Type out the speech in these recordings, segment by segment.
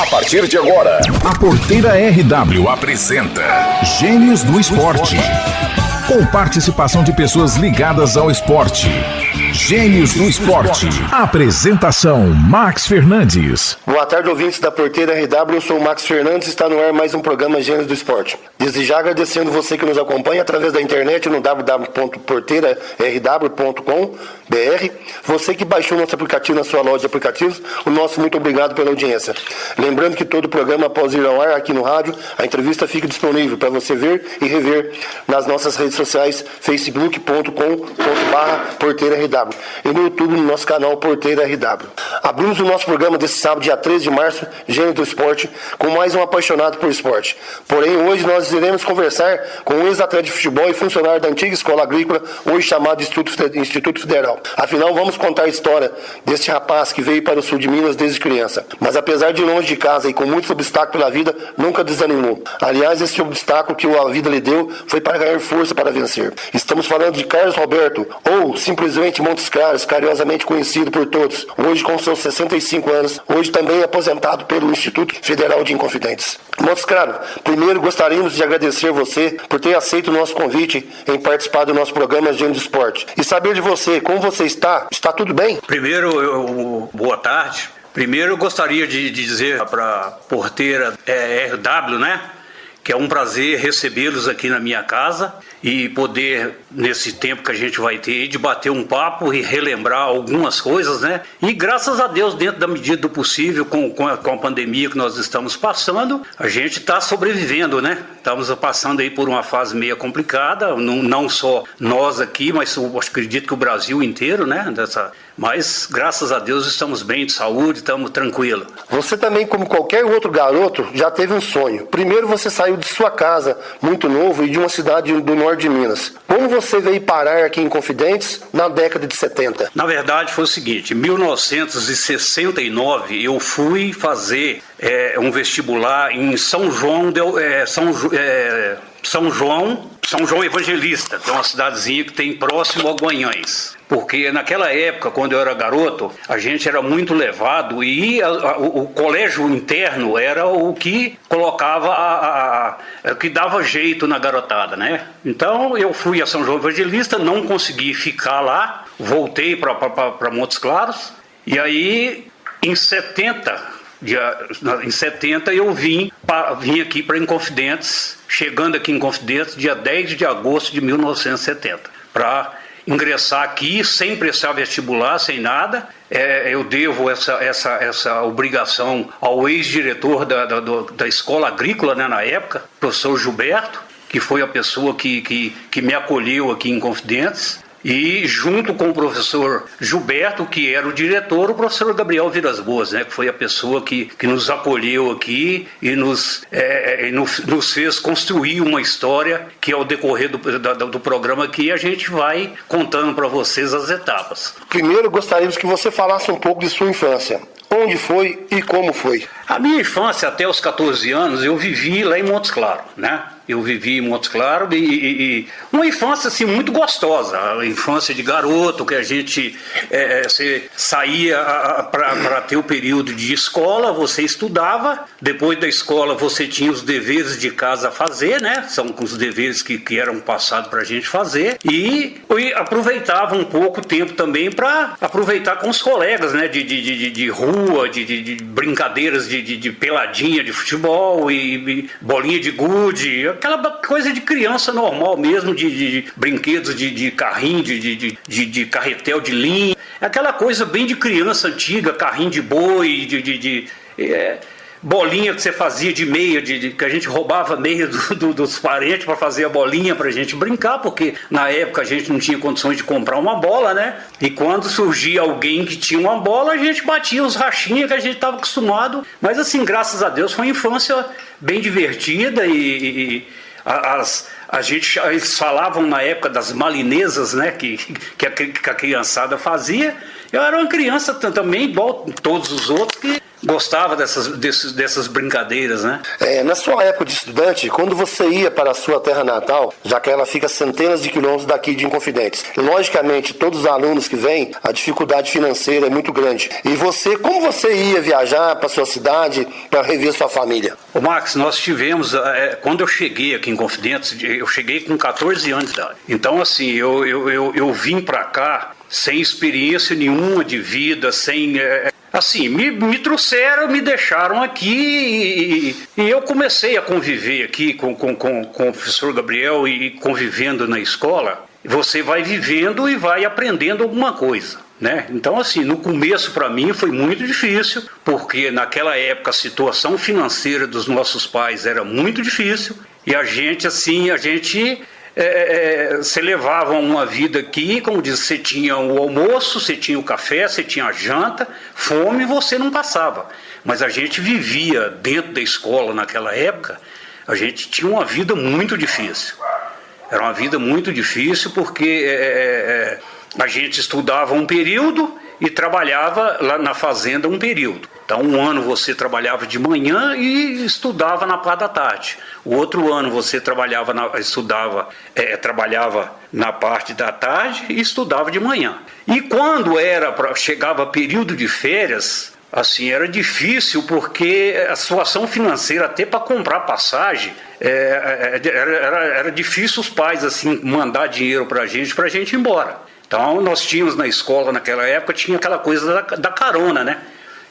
A partir de agora, a Porteira RW apresenta Gênios do Esporte. Com participação de pessoas ligadas ao esporte. Gênios do Esporte. Apresentação: Max Fernandes. Boa tarde, ouvintes da Porteira RW. Eu sou o Max Fernandes e está no ar mais um programa Gênios do Esporte. Desde já agradecendo você que nos acompanha através da internet no www.porteirarw.com.br. Você que baixou nosso aplicativo na sua loja de aplicativos, o nosso muito obrigado pela audiência. Lembrando que todo o programa, após ir ao ar aqui no rádio, a entrevista fica disponível para você ver e rever nas nossas redes sociais, facebook.com.br/porteirarw e no YouTube, no nosso canal Porteira RW. Abrimos o nosso programa desse sábado, dia 13 de março, Gênio do Esporte, com mais um apaixonado por esporte. Porém, hoje nós iremos conversar com um ex-atleta de futebol e funcionário da antiga escola agrícola, hoje chamado Instituto Federal. Afinal, vamos contar a história deste rapaz que veio para o sul de Minas desde criança. Mas apesar de ir longe de casa e com muitos obstáculos pela vida, nunca desanimou. Aliás, esse obstáculo que a vida lhe deu foi para ganhar força para vencer. Estamos falando de Carlos Roberto, ou simplesmente Montes Claros, carinhosamente conhecido por todos, hoje com seus 65 anos, hoje também aposentado pelo Instituto Federal de Inconfidentes. Montes Claros, primeiro gostaríamos de agradecer você por ter aceito o nosso convite em participar do nosso programa Gênio do Esporte. E saber de você, como você está? Está tudo bem? Primeiro, boa tarde. Primeiro eu gostaria de dizer para a Porteira RW, né? Que é um prazer recebê-los aqui na minha casa e poder, nesse tempo que a gente vai ter, de bater um papo e relembrar algumas coisas, né? E graças a Deus, dentro da medida do possível, com a pandemia que nós estamos passando, a gente está sobrevivendo, né? Estamos passando aí por uma fase meio complicada, não só nós aqui, mas eu acredito que o Brasil inteiro, né? Mas, graças a Deus, estamos bem de saúde, estamos tranquilos. Você também, como qualquer outro garoto, já teve um sonho. Primeiro você saiu de sua casa, muito novo, e de uma cidade do norte de Minas. Como você veio parar aqui em Confidentes na década de 70? Na verdade, foi o seguinte, em 1969, eu fui fazer um vestibular em São João Evangelista, que é uma cidadezinha que tem próximo a Guanhães. Porque naquela época, quando eu era garoto, a gente era muito levado e o colégio interno era o que colocava, o que dava jeito na garotada, né? Então eu fui a São João Evangelista, não consegui ficar lá, voltei para Montes Claros e aí em 70 eu vim aqui para Inconfidentes, chegando aqui em Inconfidentes dia 10 de agosto de 1970, para ingressar aqui sem prestar vestibular, sem nada. Eu devo essa obrigação ao ex-diretor da escola agrícola, né, na época, professor Gilberto, que foi a pessoa que me acolheu aqui em Confidentes. E junto com o professor Gilberto, que era o diretor, o professor Gabriel Vilas Boas, né, que foi a pessoa que nos acolheu aqui e nos fez construir uma história que ao decorrer do programa aqui a gente vai contando para vocês as etapas. Primeiro gostaríamos que você falasse um pouco de sua infância. Onde foi e como foi? A minha infância, até os 14 anos, eu vivi lá em Montes Claros, né? Eu vivi em Montes Claros e uma infância assim, muito gostosa, a infância de garoto, que a gente você saía para ter o período de escola, você estudava, depois da escola você tinha os deveres de casa a fazer, né? São os deveres que eram passados para a gente fazer e aproveitava um pouco o tempo também para aproveitar com os colegas, né? De rua, de brincadeiras de peladinha de futebol e bolinha de gude, aquela coisa de criança normal mesmo, de brinquedos de carrinho, de carretel de linha, aquela coisa bem de criança antiga, carrinho de boi, bolinha que você fazia de meia, que a gente roubava meia dos parentes para fazer a bolinha para a gente brincar, porque na época a gente não tinha condições de comprar uma bola, né? E quando surgia alguém que tinha uma bola, a gente batia os rachinhas que a gente estava acostumado. Mas assim, graças a Deus, foi uma infância bem divertida e Eles falavam na época das malinesas, né, que a criançada fazia. Eu era uma criança também, igual todos os outros, que gostava dessas brincadeiras, né? Na sua época de estudante, quando você ia para a sua terra natal, já que ela fica centenas de quilômetros daqui de Inconfidentes, logicamente, todos os alunos que vêm, a dificuldade financeira é muito grande. E como você ia viajar para sua cidade para rever sua família? Ô Max, nós tivemos, quando eu cheguei aqui em Inconfidentes, eu cheguei com 14 anos de idade. Então, assim, eu vim para cá sem experiência nenhuma de vida, sem... Assim, me trouxeram, me deixaram aqui e eu comecei a conviver aqui com o professor Gabriel e convivendo na escola. Você vai vivendo e vai aprendendo alguma coisa, né? Então, assim, no começo para mim foi muito difícil, porque naquela época a situação financeira dos nossos pais era muito difícil e a gente você levava uma vida aqui, como diz, você tinha o almoço, você tinha o café, você tinha a janta, fome você não passava. Mas a gente vivia dentro da escola naquela época, a gente tinha uma vida muito difícil. Era uma vida muito difícil porque a gente estudava um período e trabalhava lá na fazenda um período. Então, um ano você trabalhava de manhã e estudava na parte da tarde. O outro ano você trabalhava na parte da tarde e estudava de manhã. E quando chegava período de férias, assim, era difícil porque a situação financeira, até para comprar passagem, era difícil os pais assim mandar dinheiro para a gente ir embora. Então, nós tínhamos na escola naquela época, tinha aquela coisa da carona, né?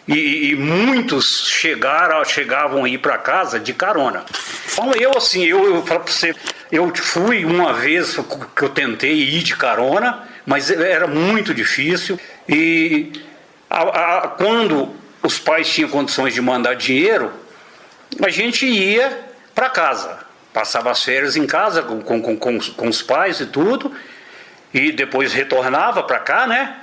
E muitos chegavam a ir para casa de carona. Então eu falo para você, eu fui uma vez que eu tentei ir de carona, mas era muito difícil. E quando os pais tinham condições de mandar dinheiro, a gente ia para casa. Passava as férias em casa com os pais e tudo, e depois retornava para cá, né?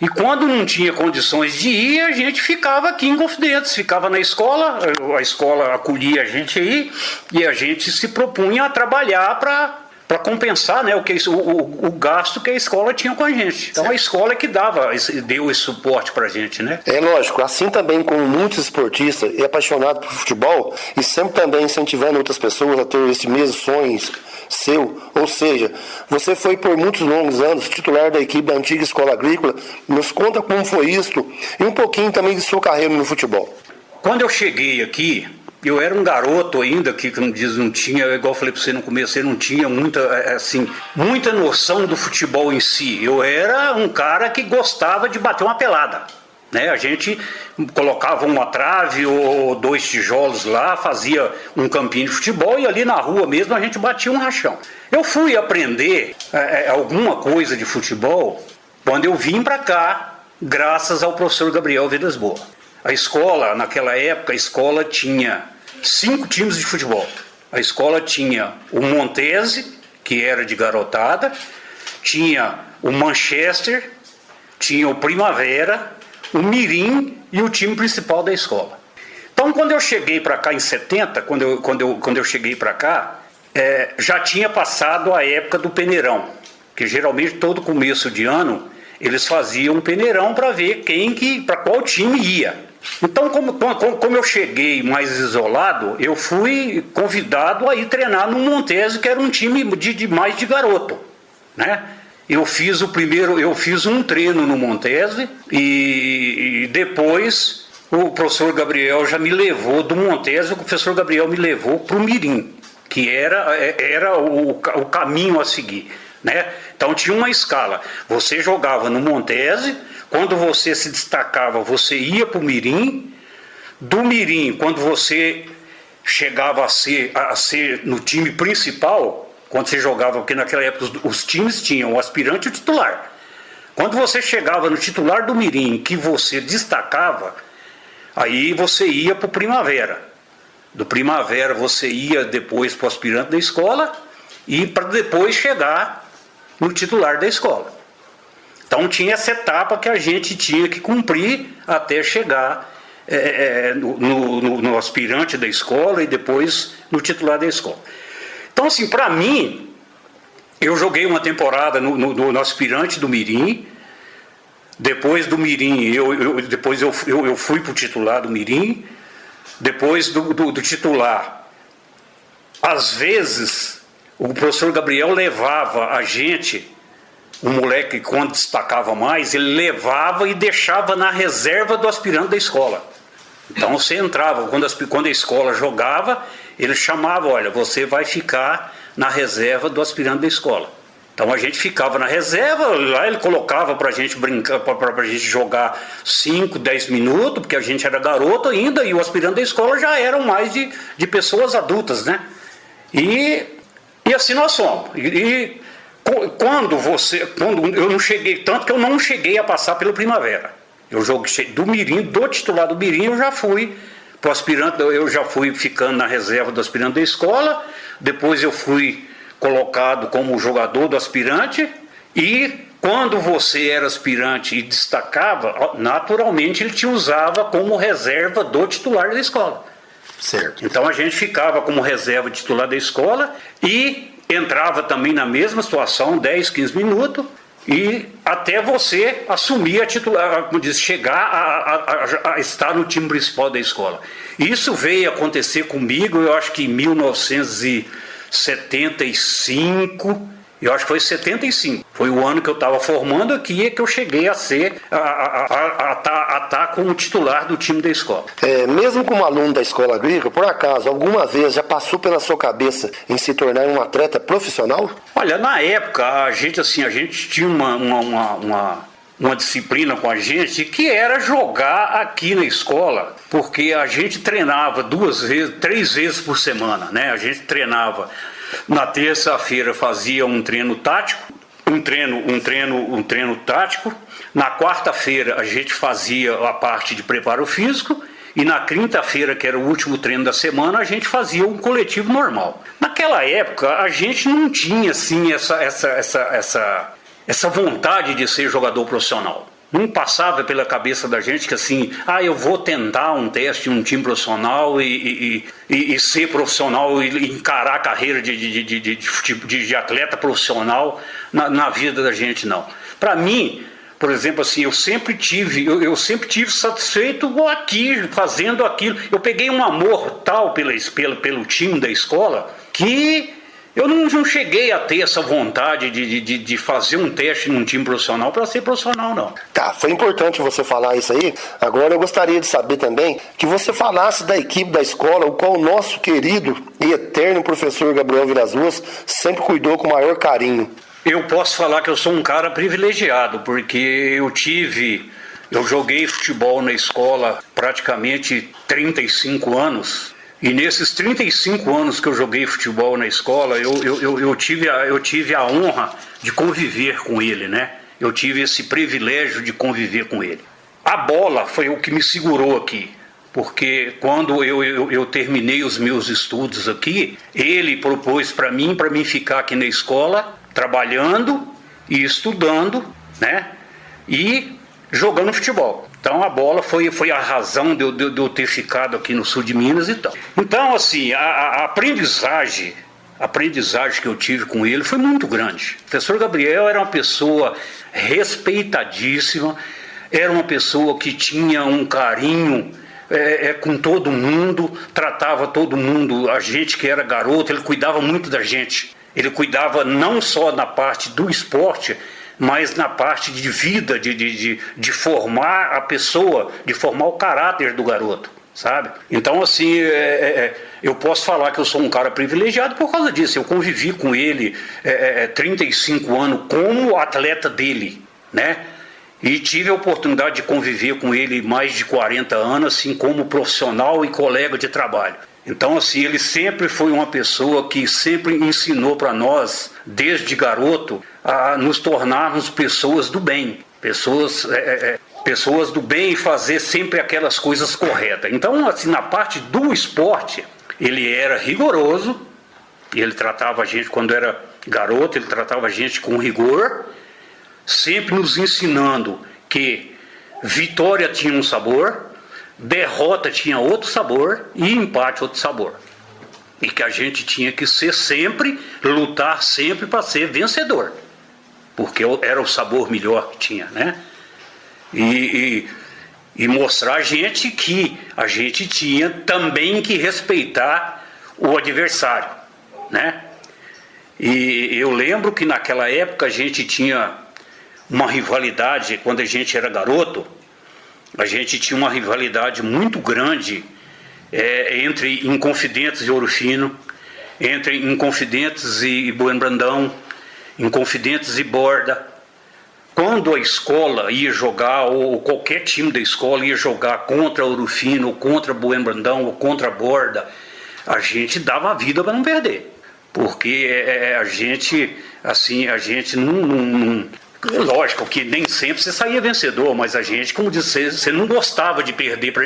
E quando não tinha condições de ir, a gente ficava aqui em Inconfidentes, ficava na escola, a escola acolhia a gente aí, e a gente se propunha a trabalhar para compensar, né, o gasto que a escola tinha com a gente. Então a escola é que deu esse suporte para a gente, né? É lógico, assim também como muitos esportistas e apaixonados por futebol, e sempre também incentivando outras pessoas a ter esse mesmo sonho seu, ou seja, você foi por muitos longos anos titular da equipe da antiga escola agrícola. Nos conta como foi isso e um pouquinho também de sua carreira no futebol. Quando eu cheguei aqui, eu era um garoto ainda, que como diz, não tinha, igual eu falei para você no começo, eu não tinha muita noção do futebol em si. Eu era um cara que gostava de bater uma pelada, né? A gente colocava uma trave ou 2 tijolos lá, fazia um campinho de futebol e ali na rua mesmo a gente batia um rachão. Eu fui aprender alguma coisa de futebol quando eu vim para cá, graças ao professor Gabriel Vidas Boas. A escola, naquela época, a escola tinha 5 times de futebol. A escola tinha o Montese, que era de garotada, tinha o Manchester, tinha o Primavera, o Mirim e o time principal da escola. Então, quando eu cheguei para cá em 70, quando eu cheguei para cá, já tinha passado a época do peneirão, que geralmente todo começo de ano eles faziam um peneirão para ver para qual time ia. Então, como eu cheguei mais isolado, eu fui convidado a ir treinar no Montese, que era um time mais de garoto, né? Eu fiz um treino no Montese e depois o professor Gabriel já me levou do Montese, o professor Gabriel me levou para o Mirim, que era o caminho a seguir, né? Então tinha uma escala, você jogava no Montese, quando você se destacava você ia para o Mirim, do Mirim, quando você chegava a ser no time principal, quando você jogava, porque naquela época os times tinham o aspirante e o titular. Quando você chegava no titular do Mirim, que você destacava, aí você ia para o Primavera. Do Primavera você ia depois para o aspirante da escola e para depois chegar no titular da escola. Então tinha essa etapa que a gente tinha que cumprir até chegar no aspirante da escola e depois no titular da escola. Então, assim, para mim, eu joguei uma temporada no aspirante do Mirim. Depois do Mirim, eu fui para o titular do Mirim. Depois do titular, às vezes, o professor Gabriel levava a gente, o moleque, quando destacava mais, ele levava e deixava na reserva do aspirante da escola. Então você entrava, quando a escola jogava, ele chamava, olha, você vai ficar na reserva do aspirante da escola. Então a gente ficava na reserva, lá ele colocava pra gente brincar, pra gente jogar 5, 10 minutos, porque a gente era garoto ainda, e o aspirante da escola já eram mais de pessoas adultas, né? E assim nós somos. E quando eu não cheguei, tanto que eu não cheguei a passar pelo Primavera. Eu joguei do Mirim, do titular do Mirim, eu já fui pro aspirante, eu já fui ficando na reserva do aspirante da escola, depois eu fui colocado como jogador do aspirante, e quando você era aspirante e destacava, naturalmente ele te usava como reserva do titular da escola. Certo. Então a gente ficava como reserva titular da escola e entrava também na mesma situação, 10, 15 minutos, e até você assumir a titular, como diz, chegar a estar no time principal da escola. Isso veio acontecer comigo, eu acho que em 1975, eu acho que foi 75. Foi o ano que eu estava formando aqui que eu cheguei a ser, a estar como titular do time da escola. Mesmo como aluno da escola agrícola, por acaso, alguma vez já passou pela sua cabeça em se tornar um atleta profissional? Olha, na época, a gente tinha uma disciplina com a gente que era jogar aqui na escola, porque a gente treinava 3 vezes por semana, né? A gente treinava na terça-feira, fazia um treino tático, um treino tático. Na quarta-feira a gente fazia a parte de preparo físico, e na quinta-feira, que era o último treino da semana, a gente fazia um coletivo normal. Naquela época a gente não tinha assim essa vontade de ser jogador profissional. Não passava pela cabeça da gente que assim, eu vou tentar um teste em um time profissional e ser profissional e encarar a carreira de atleta profissional na vida da gente, não. Para mim, por exemplo, assim, eu sempre tive satisfeito aqui, fazendo aquilo. Eu peguei um amor tal pelo time da escola que eu não cheguei a ter essa vontade de fazer um teste num time profissional para ser profissional, não. Tá, foi importante você falar isso aí. Agora eu gostaria de saber também que você falasse da equipe da escola, o qual o nosso querido e eterno professor Gabriel Vilas Boas sempre cuidou com o maior carinho. Eu posso falar que eu sou um cara privilegiado, porque eu joguei futebol na escola praticamente 35 anos. E nesses 35 anos que eu joguei futebol na escola, eu tive a honra de conviver com ele, né? Eu tive esse privilégio de conviver com ele. A bola foi o que me segurou aqui, porque quando eu terminei os meus estudos aqui, ele propôs para mim ficar aqui na escola, trabalhando e estudando, né? E jogando futebol. Então a bola foi a razão de eu ter ficado aqui no sul de Minas e tal. Então, assim, a aprendizagem que eu tive com ele foi muito grande. O professor Gabriel era uma pessoa respeitadíssima, era uma pessoa que tinha um carinho com todo mundo, tratava todo mundo, a gente que era garoto, ele cuidava muito da gente. Ele cuidava não só na parte do esporte, mas na parte de vida, de formar a pessoa, de formar o caráter do garoto, sabe? Então, assim, eu posso falar que eu sou um cara privilegiado por causa disso. Eu convivi com ele 35 anos como atleta dele, né? E tive a oportunidade de conviver com ele mais de 40 anos, assim, como profissional e colega de trabalho. Então, assim, ele sempre foi uma pessoa que sempre ensinou para nós, desde garoto, a nos tornarmos pessoas do bem. Pessoas do bem e fazer sempre aquelas coisas corretas. Então, assim, na parte do esporte, ele era rigoroso. Ele tratava a gente, quando era garoto, ele tratava a gente com rigor, sempre nos ensinando que vitória tinha um sabor, derrota tinha outro sabor e empate outro sabor. E que a gente tinha que ser sempre, lutar sempre para ser vencedor. Porque era o sabor melhor que tinha, né? E mostrar a gente que a gente tinha também que respeitar o adversário, né? E eu lembro que naquela época a gente tinha uma rivalidade, quando a gente era garoto, a gente tinha uma rivalidade muito grande entre Inconfidentes e Ouro Fino, entre Inconfidentes e Bueno Brandão, Inconfidentes e Borda. Quando a escola ia jogar, ou qualquer time da escola ia jogar contra Ouro Fino, ou contra Bueno Brandão, ou contra Borda, a gente dava a vida para não perder. Porque a gente não. Lógico que nem sempre você saía vencedor, mas a gente, como disse, você não gostava de perder para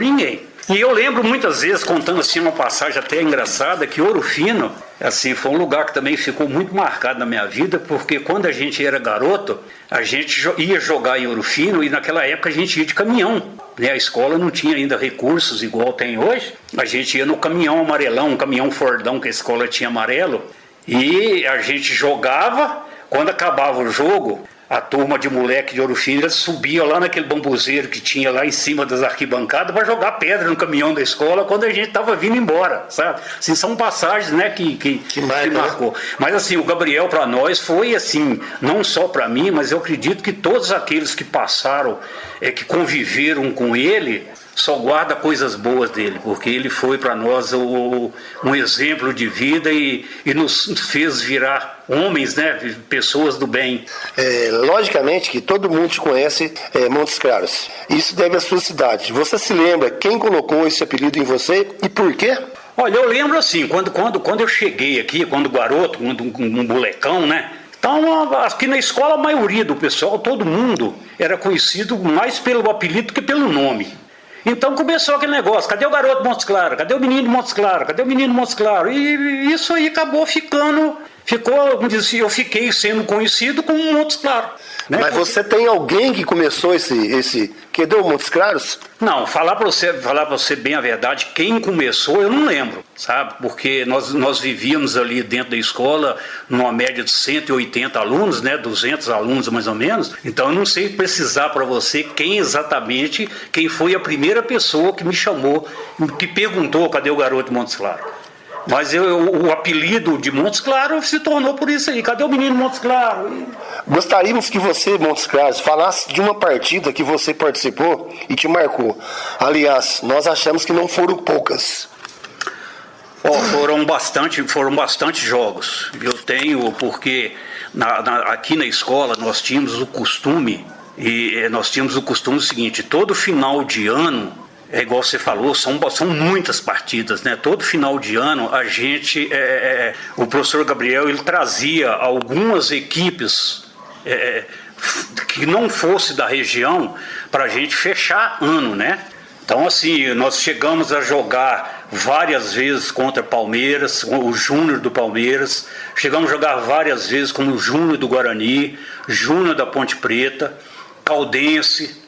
ninguém. E eu lembro muitas vezes, contando assim uma passagem até engraçada, que Ouro Fino, assim, foi um lugar que também ficou muito marcado na minha vida, porque quando a gente era garoto, a gente ia jogar em Ouro Fino e naquela época a gente ia de caminhão, né? A escola não tinha ainda recursos igual tem hoje, a gente ia no caminhão amarelão, um caminhão Fordão que a escola tinha amarelo, e a gente jogava. Quando acabava o jogo, a turma de moleque de Ouro Fino subia lá naquele bambuzeiro que tinha lá em cima das arquibancadas para jogar pedra no caminhão da escola quando a gente estava vindo embora, sabe? Assim, são passagens, né, que marcou. Mas assim, o Gabriel para nós foi assim, não só para mim, mas eu acredito que todos aqueles que passaram, que conviveram com ele, só guarda coisas boas dele, porque ele foi para nós um exemplo de vida e nos fez virar homens, né, pessoas do bem. Logicamente que todo mundo te conhece, Montes Claros. Isso deve à sua cidade. Você se lembra quem colocou esse apelido em você e por quê? Olha, eu lembro assim, quando eu cheguei aqui, quando garoto, um molecão, né? Então, aqui na escola, a maioria do pessoal, todo mundo, era conhecido mais pelo apelido que pelo nome. Então começou aquele negócio, cadê o garoto Montes Claros? Cadê o menino Montes Claros? Cadê o menino Montes Claros? E isso aí acabou como dizia, eu fiquei sendo conhecido como Montes Claros. Né? Mas você tem alguém que começou esse que deu Montes Claros? Não, falar para você bem a verdade, quem começou eu não lembro, sabe? Porque nós vivíamos ali dentro da escola numa média de 180 alunos, né? 200 alunos mais ou menos. Então eu não sei precisar para você quem foi a primeira pessoa que me chamou, que perguntou cadê o garoto Montes Claros. Mas o apelido de Montes Claros se tornou por isso aí. Cadê o menino Montes Claros? Gostaríamos que você, Montes Claros, falasse de uma partida que você participou e te marcou. Aliás, nós achamos que não foram poucas. Foram bastante jogos. Eu tenho, porque aqui na escola nós tínhamos o costume seguinte, todo final de ano, é igual você falou, são muitas partidas, né? Todo final de ano a gente, o professor Gabriel, ele trazia algumas equipes que não fosse da região para a gente fechar ano, né? Então assim, nós chegamos a jogar várias vezes contra Palmeiras, o Júnior do Palmeiras, chegamos a jogar várias vezes com o Júnior do Guarani, Júnior da Ponte Preta, Caldense.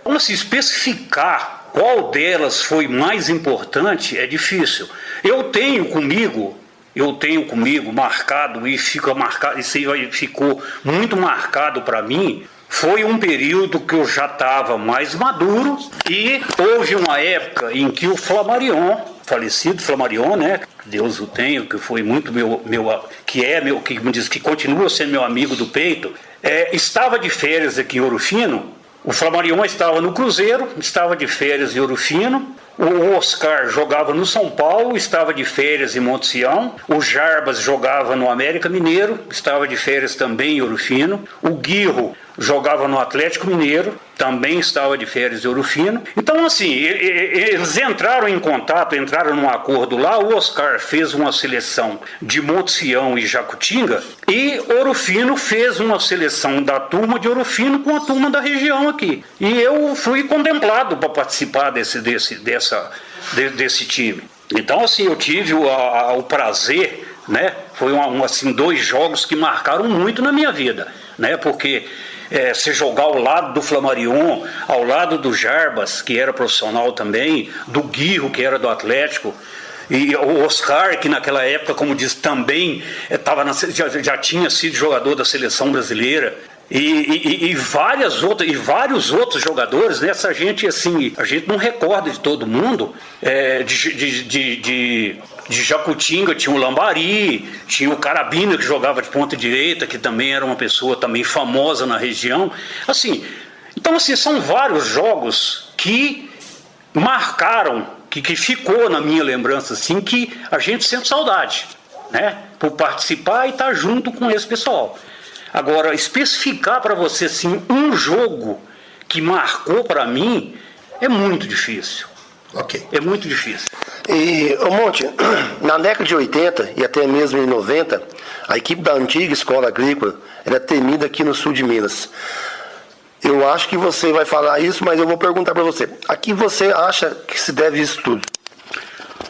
Como se especificar qual delas foi mais importante é difícil. Eu tenho comigo marcado, e fica marcado, isso ficou muito marcado para mim. Foi um período que eu já estava mais maduro e houve uma época em que o Flamarion, falecido Flamarion, né? Deus o tenha, que foi muito que continua sendo meu amigo do peito, estava de férias aqui em Ouro Fino. O Flamarion estava no Cruzeiro, estava de férias em Ouro Fino. O Oscar jogava no São Paulo, estava de férias em Monte Sião. O Jarbas jogava no América Mineiro, estava de férias também em Ouro Fino. O Guirro jogava no Atlético Mineiro, também estava de férias em Ouro Fino. Então assim, eles entraram em contato, entraram num acordo lá. O Oscar fez uma seleção de Monte Sião e Jacutinga, e Ouro Fino fez uma seleção da turma de Ouro Fino com a turma da região aqui. E eu fui contemplado para participar desse time. Então assim, eu tive o prazer, né? Foi assim, 2 jogos que marcaram muito na minha vida, né? Porque você jogar ao lado do Flamarion, ao lado do Jarbas, que era profissional também, do Guirro, que era do Atlético, e o Oscar, que naquela época, como diz, também já tinha sido jogador da seleção brasileira. E vários outros jogadores, né? A gente não recorda de todo mundo. De Jacutinga tinha o Lambari, tinha o Carabina, que jogava de ponta direita, que também era uma pessoa também famosa na região. Então são vários jogos que marcaram, que ficou na minha lembrança, assim, que a gente sente saudade, né? Por participar e estar junto com esse pessoal. Agora, especificar para você assim, um jogo que marcou para mim é muito difícil. Ok. É muito difícil. E, Monte, na década de 80 e até mesmo em 90, a equipe da antiga escola agrícola era temida aqui no sul de Minas. Eu acho que você vai falar isso, mas eu vou perguntar para você. A que você acha que se deve isso tudo?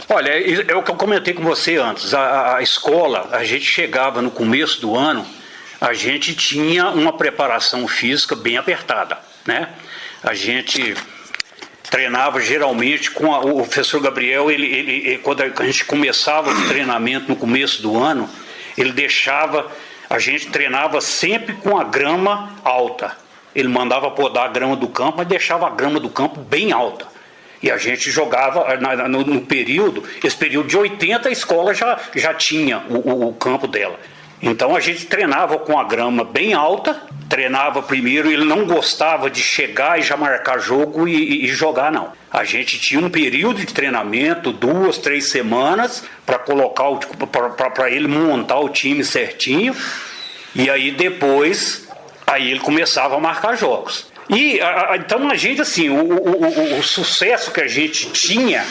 Olha, é o que eu comentei com você antes. A escola, a gente chegava no começo do ano, a gente tinha uma preparação física bem apertada, né? A gente treinava geralmente com o professor Gabriel, quando a gente começava o treinamento no começo do ano, ele deixava, a gente treinava sempre com a grama alta. Ele mandava podar a grama do campo, mas deixava a grama do campo bem alta. E a gente jogava no período, esse período de 80, a escola já tinha o campo dela. Então a gente treinava com a grama bem alta, treinava primeiro, ele não gostava de chegar e já marcar jogo e jogar, não. A gente tinha um período de treinamento, 2, 3 semanas, para colocar para ele montar o time certinho, e aí depois ele começava a marcar jogos. Então a gente, assim, o sucesso que a gente tinha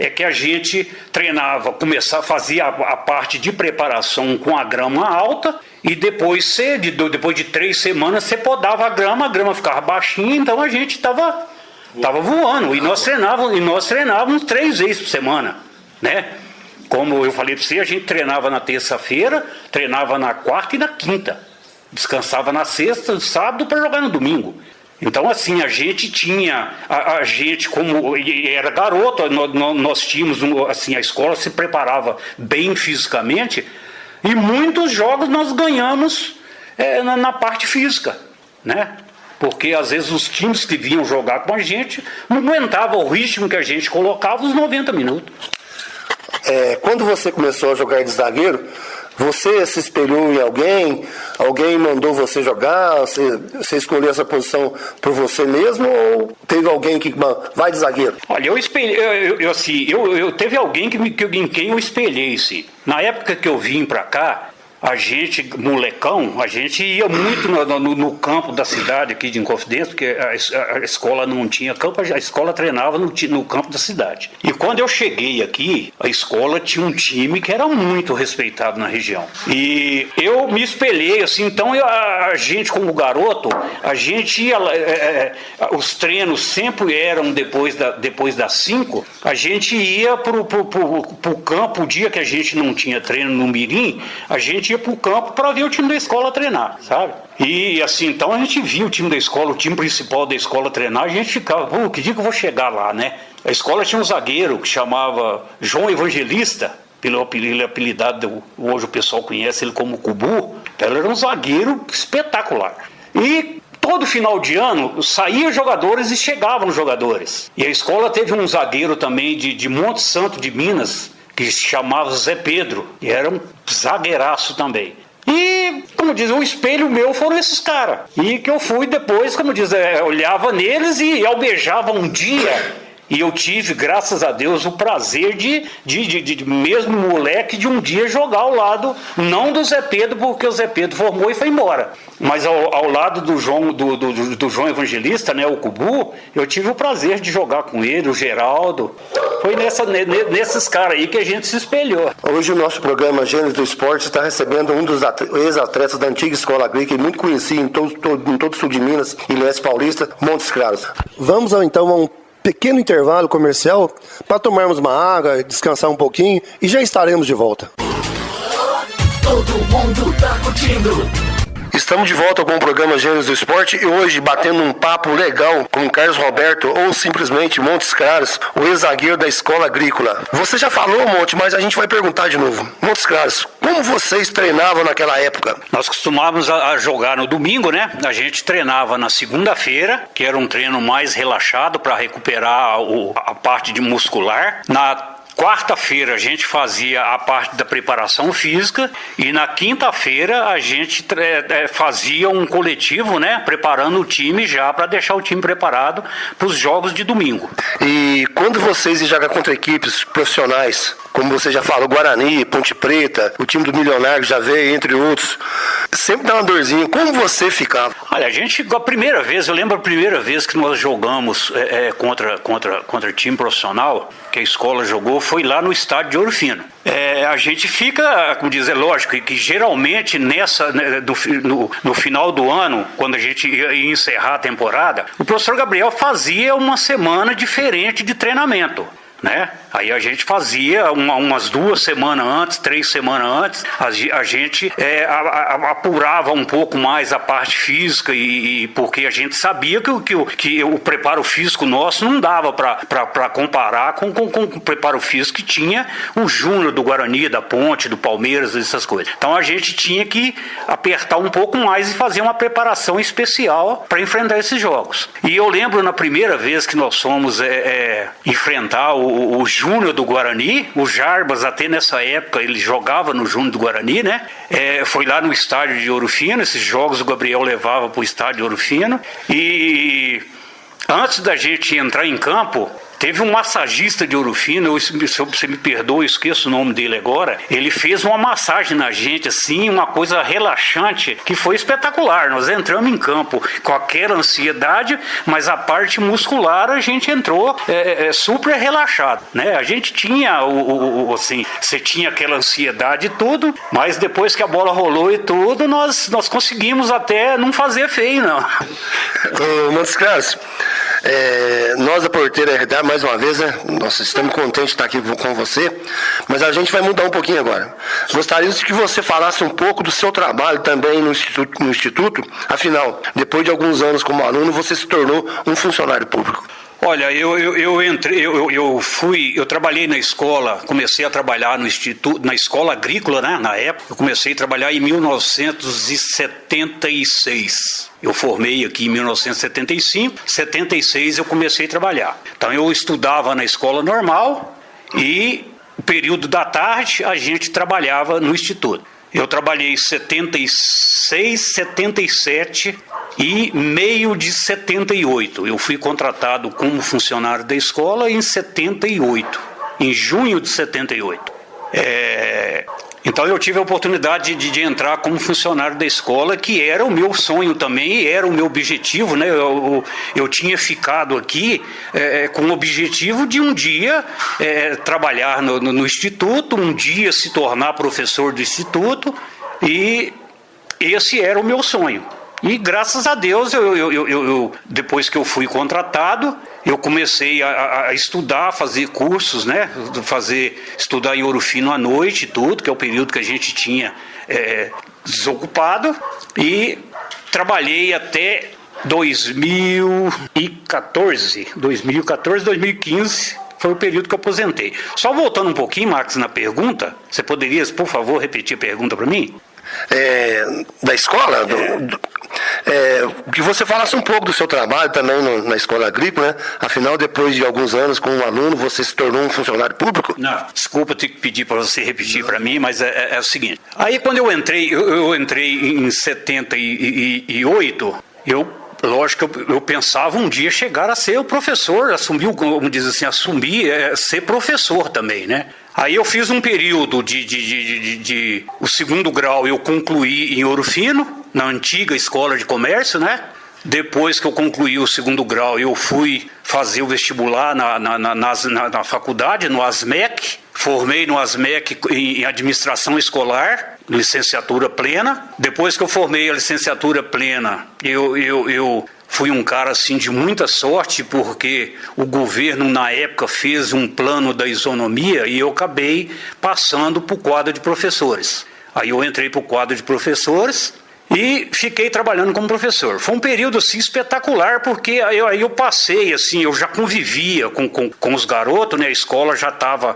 é que a gente treinava, fazia a parte de preparação com a grama alta, e depois de 3 semanas você podava a grama ficava baixinha, então a gente estava voando. E nós treinávamos 3 vezes por semana, né? Como eu falei para você, a gente treinava na terça-feira, treinava na quarta e na quinta. Descansava na sexta, no sábado, para jogar no domingo. Então, assim, a gente tinha, a gente como era garoto, nós tínhamos, assim, a escola se preparava bem fisicamente, e muitos jogos nós ganhamos na parte física, né? Porque às vezes os times que vinham jogar com a gente não aguentavam o ritmo que a gente colocava os 90 minutos. Quando você começou a jogar de zagueiro, você se espelhou em alguém? Alguém mandou você jogar? Você escolheu essa posição por você mesmo? Ou teve alguém que vai de zagueiro? Olha, eu teve alguém em quem eu espelhei, sim. Na época que eu vim para cá, a gente, molecão, a gente ia muito no campo da cidade aqui de Inconfidência, porque a escola não tinha campo, a escola treinava no campo da cidade. E quando eu cheguei aqui, a escola tinha um time que era muito respeitado na região. E eu me espelhei, assim, então a gente como garoto, a gente ia, os treinos sempre eram depois das 5, a gente ia pro campo, o dia que a gente não tinha treino no Mirim, a gente ia pro campo para ver o time da escola treinar, sabe? E assim, então a gente via o time da escola, o time principal da escola treinar, a gente ficava, que dia que eu vou chegar lá, né? A escola tinha um zagueiro que chamava João Evangelista, pelo apelidado, hoje o pessoal conhece ele como Cubu. Ele era um zagueiro espetacular. E todo final de ano saíam jogadores e chegavam jogadores. E a escola teve um zagueiro também de Monte Santo de Minas, que se chamava Zé Pedro, e era um zagueiraço também. E, como diz, o espelho meu foram esses caras. E que eu fui depois, como diz, olhava neles e almejava um dia. E eu tive, graças a Deus, o prazer de mesmo moleque, de um dia jogar ao lado, não do Zé Pedro, porque o Zé Pedro formou e foi embora, mas ao lado do João Evangelista, né, o Cubu, eu tive o prazer de jogar com ele, o Geraldo. Foi nesses caras aí que a gente se espelhou. Hoje o nosso programa Gênios do Esporte está recebendo um dos ex-atletas da antiga escola agrícola, muito conhecido em todo o sul de Minas e leste paulista, Montes Claros. Vamos então a um pequeno intervalo comercial para tomarmos uma água, descansar um pouquinho e já estaremos de volta. Todo mundo tá curtindo. Estamos de volta com o programa Gênios do Esporte e hoje batendo um papo legal com o Carlos Roberto, ou simplesmente Montes Claros, o ex-zagueiro da Escola Agrícola. Você já falou, Monte, mas a gente vai perguntar de novo. Montes Claros, como vocês treinavam naquela época? Nós costumávamos a jogar no domingo, né? A gente treinava na segunda-feira, que era um treino mais relaxado para recuperar a parte de muscular. Na quarta-feira a gente fazia a parte da preparação física e na quinta-feira a gente fazia um coletivo, né, preparando o time já para deixar o time preparado para os jogos de domingo. E quando vocês jogam contra equipes profissionais, como você já falou, Guarani, Ponte Preta, o time do Milionário já veio, entre outros, sempre dá uma dorzinha. Como você ficava? Olha, eu lembro a primeira vez que nós jogamos contra time profissional, que a escola jogou, foi lá no estádio de Ouro Fino. A gente fica, como diz, lógico, que geralmente no final do ano, quando a gente ia encerrar a temporada, o professor Gabriel fazia uma semana diferente de treinamento, né? Aí a gente fazia umas 2 semanas antes, 3 semanas antes, a gente apurava um pouco mais a parte física, e porque a gente sabia que o preparo físico nosso não dava para comparar com o preparo físico que tinha o Júnior do Guarani, da Ponte, do Palmeiras, essas coisas. Então a gente tinha que apertar um pouco mais e fazer uma preparação especial para enfrentar esses jogos. E eu lembro na primeira vez que nós fomos enfrentar o Júnior do Guarani, o Jarbas, até nessa época ele jogava no Júnior do Guarani, né? Foi lá no estádio de Ouro Fino, esses jogos o Gabriel levava para o estádio de Ouro Fino, e antes da gente entrar em campo, teve um massagista de Ouro Fino, se você me perdoa, eu esqueço o nome dele agora. Ele fez uma massagem na gente, assim, uma coisa relaxante, que foi espetacular. Nós entramos em campo com aquela ansiedade, mas a parte muscular a gente entrou super relaxado, né? A gente tinha, assim, você tinha aquela ansiedade e tudo, mas depois que a bola rolou e tudo, nós conseguimos até não fazer feio, não. Montes Claros, nós da Porteira RW, mais uma vez, né? Nós estamos contentes de estar aqui com você, mas a gente vai mudar um pouquinho agora. Gostaria que você falasse um pouco do seu trabalho também no Instituto. Afinal, depois de alguns anos como aluno, você se tornou um funcionário público. Olha, eu trabalhei na escola, comecei a trabalhar no Instituto, na Escola Agrícola, né, na época. Eu comecei a trabalhar em 1976. Eu formei aqui em 1975, 76 eu comecei a trabalhar. Então eu estudava na escola normal e o período da tarde a gente trabalhava no Instituto. Eu trabalhei 76, 77 e meio de 78. Eu fui contratado como funcionário da escola em 78, em junho de 78. Então eu tive a oportunidade de entrar como funcionário da escola, que era o meu sonho também, era o meu objetivo, né? Eu tinha ficado aqui com o objetivo de um dia trabalhar no Instituto, um dia se tornar professor do Instituto, e esse era o meu sonho. E graças a Deus, depois que eu fui contratado, eu comecei a estudar, a fazer cursos, né? Estudar em Ouro Fino à noite e tudo, que é o período que a gente tinha desocupado, e trabalhei até 2014, 2015, foi o período que eu aposentei. Só voltando um pouquinho, Marcos, na pergunta, você poderia, por favor, repetir a pergunta para mim? Da escola? Que você falasse um pouco do seu trabalho também na Escola Agrícola, né? Afinal, depois de alguns anos como aluno, você se tornou um funcionário público? Não, desculpa ter que pedir para você repetir para mim, mas é o seguinte. Aí quando eu entrei em 78, lógico que eu pensava um dia chegar a ser o professor, assumir ser professor também, né? Aí eu fiz um período o segundo grau eu concluí em Ouro Fino, na antiga Escola de Comércio, né? Depois que eu concluí o segundo grau, eu fui fazer o vestibular na faculdade, no ASMEC. Formei no ASMEC em administração escolar, licenciatura plena. Depois que eu formei a licenciatura plena, eu fui um cara assim de muita sorte, porque o governo na época fez um plano da isonomia e eu acabei passando para o quadro de professores. Aí eu entrei para o quadro de professores E fiquei trabalhando como professor. Foi um período assim espetacular, porque aí eu passei, assim, eu já convivia com os garotos, né? A escola já estava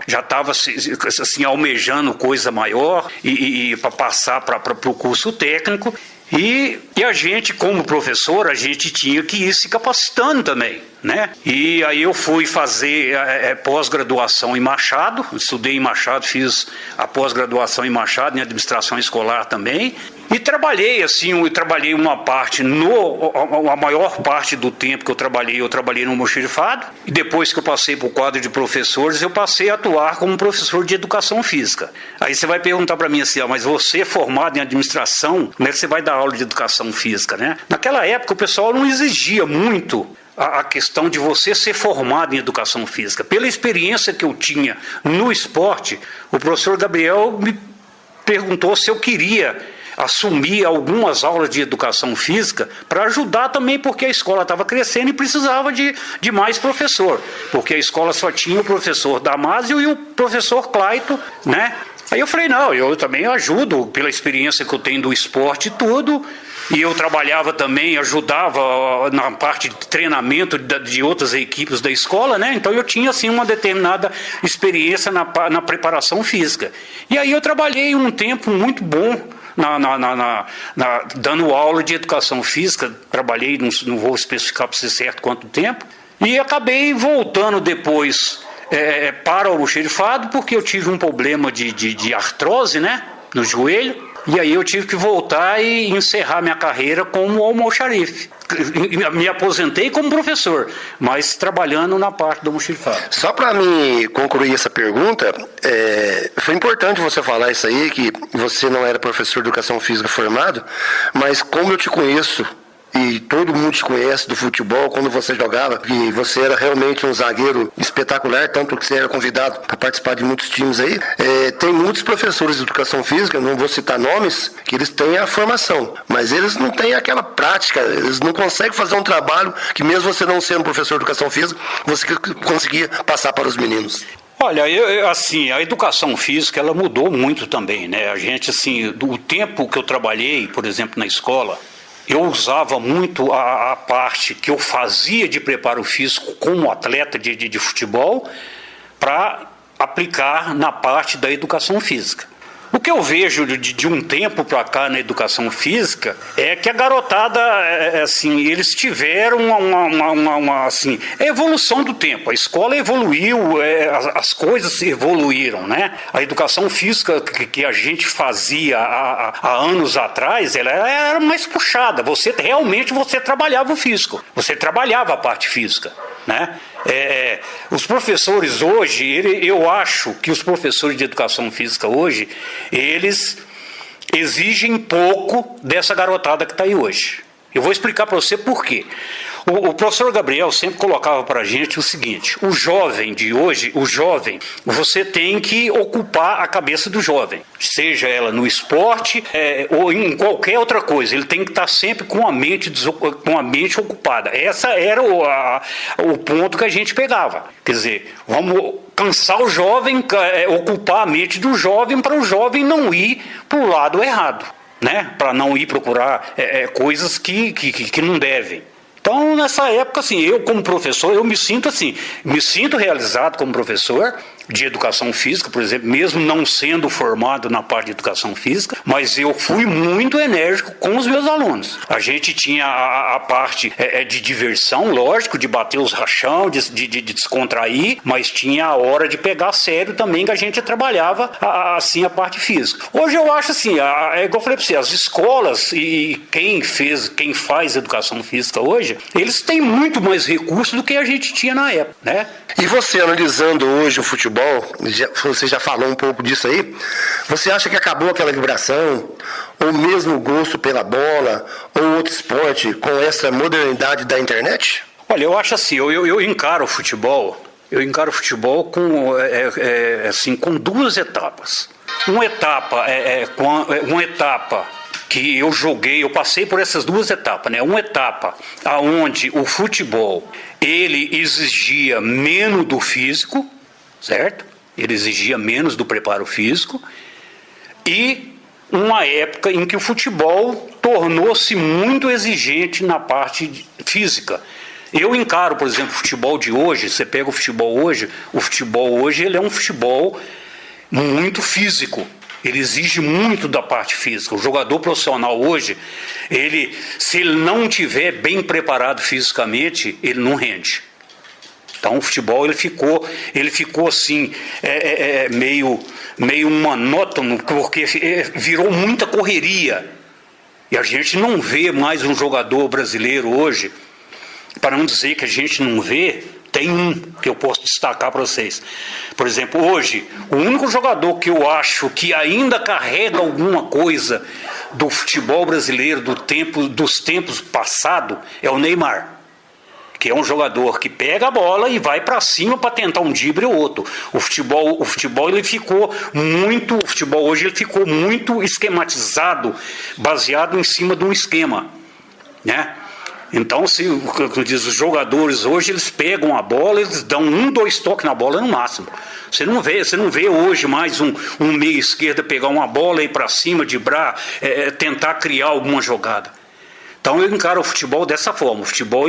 assim, almejando coisa maior e para passar para o curso técnico. E a gente, como professor, a gente tinha que ir se capacitando também, né? E aí eu fui fazer pós-graduação em Machado, estudei em Machado, fiz a pós-graduação em Machado, em administração escolar também. E trabalhei, assim, uma parte, a maior parte do tempo que eu trabalhei no almoxarifado. E depois que eu passei para o quadro de professores, eu passei a atuar como professor de educação física. Aí você vai perguntar para mim assim, mas você é formado em administração, como é que você vai dar aula de educação física, né? Naquela época o pessoal não exigia muito a questão de você ser formado em educação física. Pela experiência que eu tinha no esporte, o professor Gabriel me perguntou se eu queria assumir algumas aulas de educação física para ajudar também, porque a escola estava crescendo e precisava de mais professor, porque a escola só tinha o professor Damásio e o professor Claito, né? Aí eu falei, não, eu também ajudo pela experiência que eu tenho do esporte e tudo, e eu trabalhava também, ajudava na parte de treinamento de outras equipes da escola, né? Então eu tinha assim uma determinada experiência na preparação física. E aí eu trabalhei um tempo muito bom dando aula de educação física, trabalhei, não vou especificar para você certo quanto tempo, e acabei voltando depois para o almoxarifado, porque eu tive um problema de artrose, né, no joelho, e aí eu tive que voltar e encerrar minha carreira como almoxarife. Me aposentei como professor, mas trabalhando na parte do almoxarifado. Só para me concluir essa pergunta, foi importante você falar isso aí, que você não era professor de educação física formado, mas como eu te conheço, e todo mundo te conhece do futebol, quando você jogava, que você era realmente um zagueiro espetacular, tanto que você era convidado para participar de muitos times aí. Tem muitos professores de educação física, não vou citar nomes, que eles têm a formação, mas eles não têm aquela prática, eles não conseguem fazer um trabalho que mesmo você não sendo professor de educação física, você conseguia passar para os meninos. Olha, assim, a educação física, ela mudou muito também, né? A gente, assim, do tempo que eu trabalhei, por exemplo, na escola, eu usava muito a parte que eu fazia de preparo físico como atleta de futebol para aplicar na parte da educação física. O que eu vejo de um tempo para cá na educação física é que a garotada, assim, eles tiveram assim, a evolução do tempo. A escola evoluiu, as coisas evoluíram, né? A educação física que a gente fazia há anos atrás, ela era mais puxada. Você trabalhava o físico, você trabalhava a parte física, né? Os professores hoje, eu acho que os professores de educação física hoje, eles exigem pouco dessa garotada que está aí hoje. Eu vou explicar para você por quê. O professor Gabriel sempre colocava para a gente o seguinte: o jovem de hoje, você tem que ocupar a cabeça do jovem, seja ela no esporte ou em qualquer outra coisa. Ele tem que estar sempre com a mente ocupada. Essa era o ponto que a gente pegava. Quer dizer, vamos cansar o jovem, ocupar a mente do jovem para o jovem não ir para o lado errado, né? Para não ir procurar coisas que não devem. Então, nessa época, assim, eu como professor, eu me sinto realizado como professor de educação física, por exemplo, mesmo não sendo formado na parte de educação física, mas eu fui muito enérgico com os meus alunos. A gente tinha a parte de diversão, lógico, de bater os rachão, de descontrair, mas tinha a hora de pegar sério também, que a gente trabalhava assim a parte física. Hoje eu acho assim, igual eu falei para você, as escolas e quem faz educação física hoje, eles têm muito mais recursos do que a gente tinha na época, né? E você, analisando hoje o futebol, você já falou um pouco disso aí, você acha que acabou aquela vibração, ou mesmo o gosto pela bola, ou outro esporte, com essa modernidade da internet? Olha, eu acho assim, eu encaro o futebol com duas etapas. Uma etapa que eu joguei, eu passei por essas duas etapas, né? Uma etapa onde o futebol, ele exigia menos do físico, certo? Ele exigia menos do preparo físico, e uma época em que o futebol tornou-se muito exigente na parte física. Eu encaro, por exemplo, o futebol de hoje, você pega o futebol hoje ele é um futebol muito físico. Ele exige muito da parte física. O jogador profissional hoje, se ele não estiver bem preparado fisicamente, ele não rende. Então o futebol ele ficou assim, meio monótono, porque virou muita correria. E a gente não vê mais um jogador brasileiro hoje, para não dizer que a gente não vê, tem um que eu posso destacar para vocês. Por exemplo, hoje, o único jogador que eu acho que ainda carrega alguma coisa do futebol brasileiro dos tempos passados é o Neymar. Que é um jogador que pega a bola e vai para cima para tentar um drible ou outro. O futebol hoje ele ficou muito esquematizado, baseado em cima de um esquema, né? Então, os jogadores hoje eles pegam a bola, eles dão 2 toques na bola no máximo. Você não vê hoje mais um meia esquerda pegar uma bola e ir para cima, driblar, tentar criar alguma jogada. Então eu encaro o futebol dessa forma. O futebol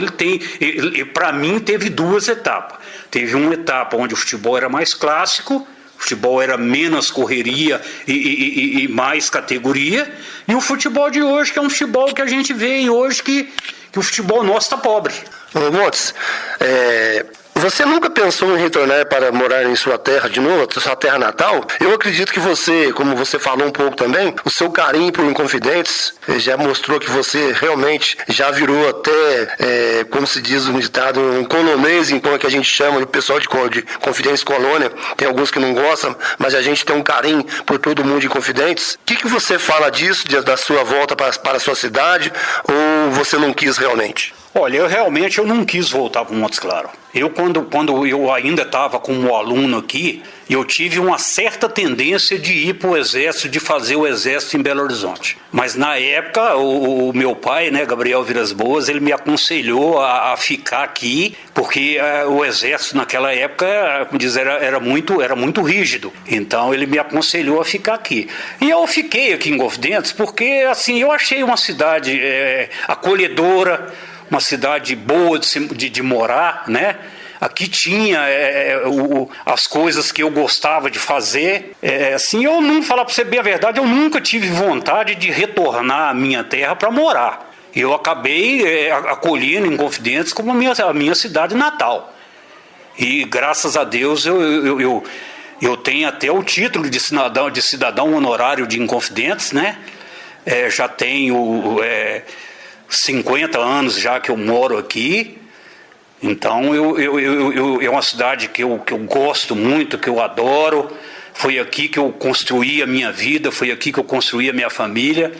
para mim teve 2 etapas. Teve uma etapa onde o futebol era mais clássico, o futebol era menos correria e mais categoria, e o futebol de hoje, que é um futebol que a gente vê hoje que o futebol nosso está pobre. Ô Montes, você nunca pensou em retornar para morar em sua terra de novo, sua terra natal? Eu acredito que você, como você falou um pouco também, o seu carinho por Inconfidentes já mostrou que você realmente já virou até, como se diz no ditado, um colonês, então, que a gente chama o pessoal de Confidentes Colônia. Tem alguns que não gostam, mas a gente tem um carinho por todo mundo de Inconfidentes. O que você fala disso, da sua volta para a sua cidade, ou você não quis realmente? Olha, eu não quis voltar para Montes Claros. Quando eu ainda estava como aluno aqui, eu tive uma certa tendência de ir para o Exército, de fazer o Exército em Belo Horizonte. Mas na época, o meu pai, né, Gabriel Vilas Boas, ele me aconselhou a ficar aqui, porque o Exército naquela época, como diz, era muito rígido. Então ele me aconselhou a ficar aqui. E eu fiquei aqui em Inconfidentes porque assim, eu achei uma cidade acolhedora, uma cidade boa de morar, né? Aqui tinha as coisas que eu gostava de fazer. Assim, eu não, falar para você bem a verdade, eu nunca tive vontade de retornar à minha terra para morar. Eu acabei acolhendo Inconfidentes como a minha cidade natal. E graças a Deus eu tenho até o título de cidadão honorário de Inconfidentes, né? Já tenho 50 anos já que eu moro aqui. Então é uma cidade que eu gosto muito, que eu adoro. Foi aqui que eu construí a minha vida, foi aqui que eu construí a minha família.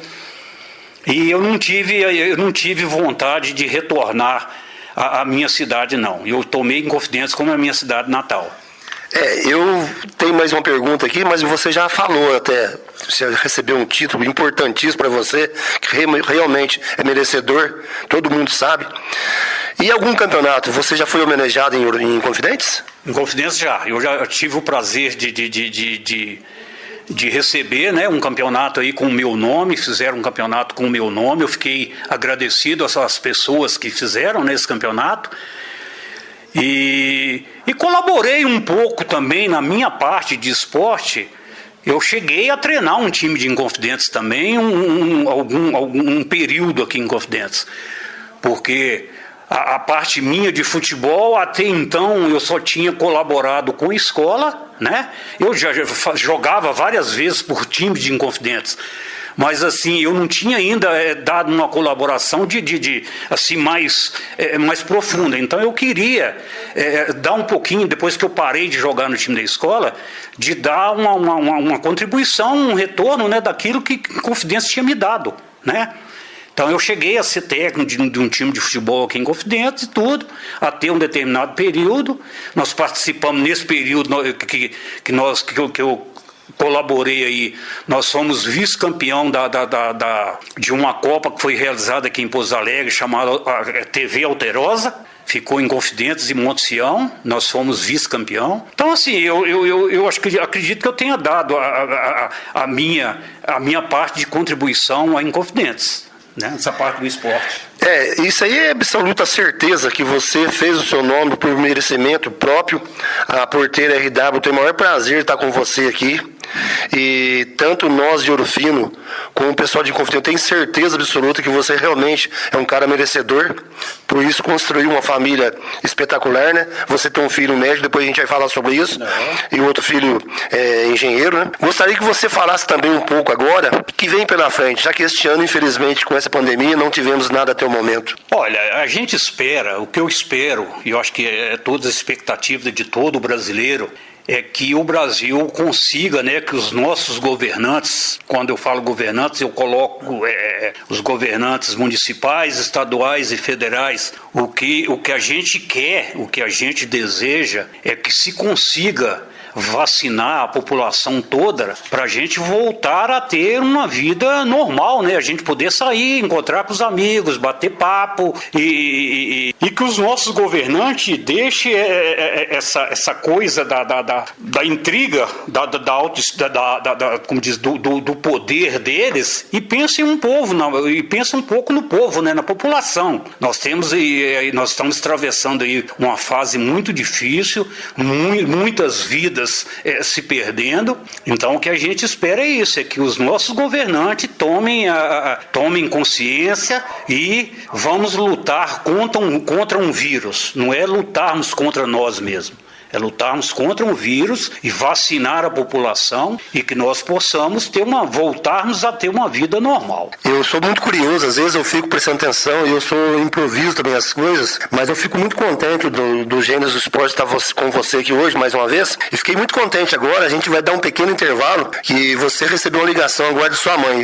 E eu não tive vontade de retornar à minha cidade, não. Eu tomei Inconfidentes como a minha cidade natal. Eu tenho mais uma pergunta aqui, mas você já falou até, você recebeu um título importantíssimo para você, que realmente é merecedor, todo mundo sabe. E algum campeonato, você já foi homenageado em Inconfidentes? Em Inconfidentes já. Eu já tive o prazer de receber, né, um campeonato aí com o meu nome, fizeram um campeonato com o meu nome, eu fiquei agradecido às pessoas que fizeram nesse campeonato. E colaborei um pouco também na minha parte de esporte. Eu cheguei a treinar um time de Inconfidentes também, algum período aqui em Inconfidentes. Porque a parte minha de futebol, até então, eu só tinha colaborado com a escola, né? Eu já jogava várias vezes por time de Inconfidentes. Mas assim, eu não tinha ainda dado uma colaboração assim, mais profunda. Então eu queria dar um pouquinho, depois que eu parei de jogar no time da escola, de dar uma contribuição, um retorno, né, daquilo que Inconfidentes tinha me dado, né? Então eu cheguei a ser técnico de um time de futebol aqui em Inconfidentes e tudo, até um determinado período. Nós participamos nesse período que eu colaborei aí, nós fomos vice-campeão de uma Copa que foi realizada aqui em Pouso Alegre, chamada TV Alterosa, ficou em Confidentes e Monte Sião, nós fomos vice-campeão. Então, assim, eu acredito que eu tenha dado a minha parte de contribuição em Confidentes, né? Essa parte do esporte. Isso aí é absoluta certeza que você fez o seu nome por merecimento próprio. A Porteira RW tem o maior prazer estar com você aqui. E tanto nós de Ouro Fino como o pessoal de Confidente, eu tenho certeza absoluta que você realmente é um cara merecedor. Por isso construiu uma família espetacular, né? Você tem um filho médico, depois a gente vai falar sobre isso. E o outro filho é engenheiro, né? Gostaria que você falasse também um pouco agora o que vem pela frente, já que este ano, infelizmente, com essa pandemia, não tivemos nada até o momento. Olha, a gente espera, o que eu espero, e eu acho que é toda a expectativa de todo brasileiro, é que o Brasil consiga, né, que os nossos governantes, quando eu falo governantes, eu coloco os governantes municipais, estaduais e federais, o que a gente quer, o que a gente deseja é que se consiga vacinar a população toda para a gente voltar a ter uma vida normal, né? A gente poder sair, encontrar com os amigos, bater papo e que os nossos governantes deixem essa coisa da intriga, como diz, do poder deles e pensem um pouco no povo, né? Na população. Nós estamos atravessando aí uma fase muito difícil, muitas vidas se perdendo. Então o que a gente espera é isso, é que os nossos governantes tomem consciência e vamos lutar contra um vírus, não é lutarmos contra nós mesmos. É lutarmos contra um vírus e vacinar a população e que nós possamos voltarmos a ter uma vida normal. Eu sou muito curioso, às vezes eu fico prestando atenção e eu sou improviso também as coisas, mas eu fico muito contente do Gênios do Esporte estar com você aqui hoje mais uma vez. E fiquei muito contente agora, a gente vai dar um pequeno intervalo que você recebeu uma ligação agora de sua mãe.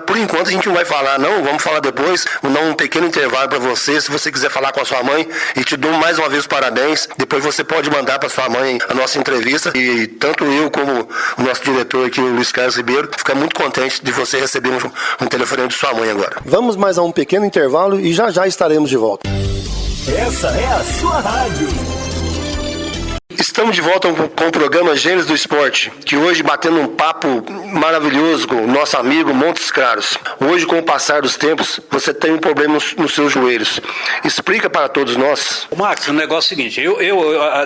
Por enquanto a gente não vai falar não, vamos falar depois, vou dar um pequeno intervalo para você, se você quiser falar com a sua mãe, e te dou mais uma vez os parabéns. Depois você pode mandar para sua mãe a nossa entrevista, e tanto eu como o nosso diretor aqui, o Luiz Carlos Ribeiro, fica muito contente de você receber um telefonema de sua mãe agora. Vamos mais a um pequeno intervalo e já estaremos de volta. Essa é a sua rádio. Estamos de volta com o programa Gênios do Esporte, que hoje batendo um papo maravilhoso com o nosso amigo Montes Claros. Hoje, com o passar dos tempos, você tem um problema nos seus joelhos. Explica para todos nós. Max, o negócio é o seguinte,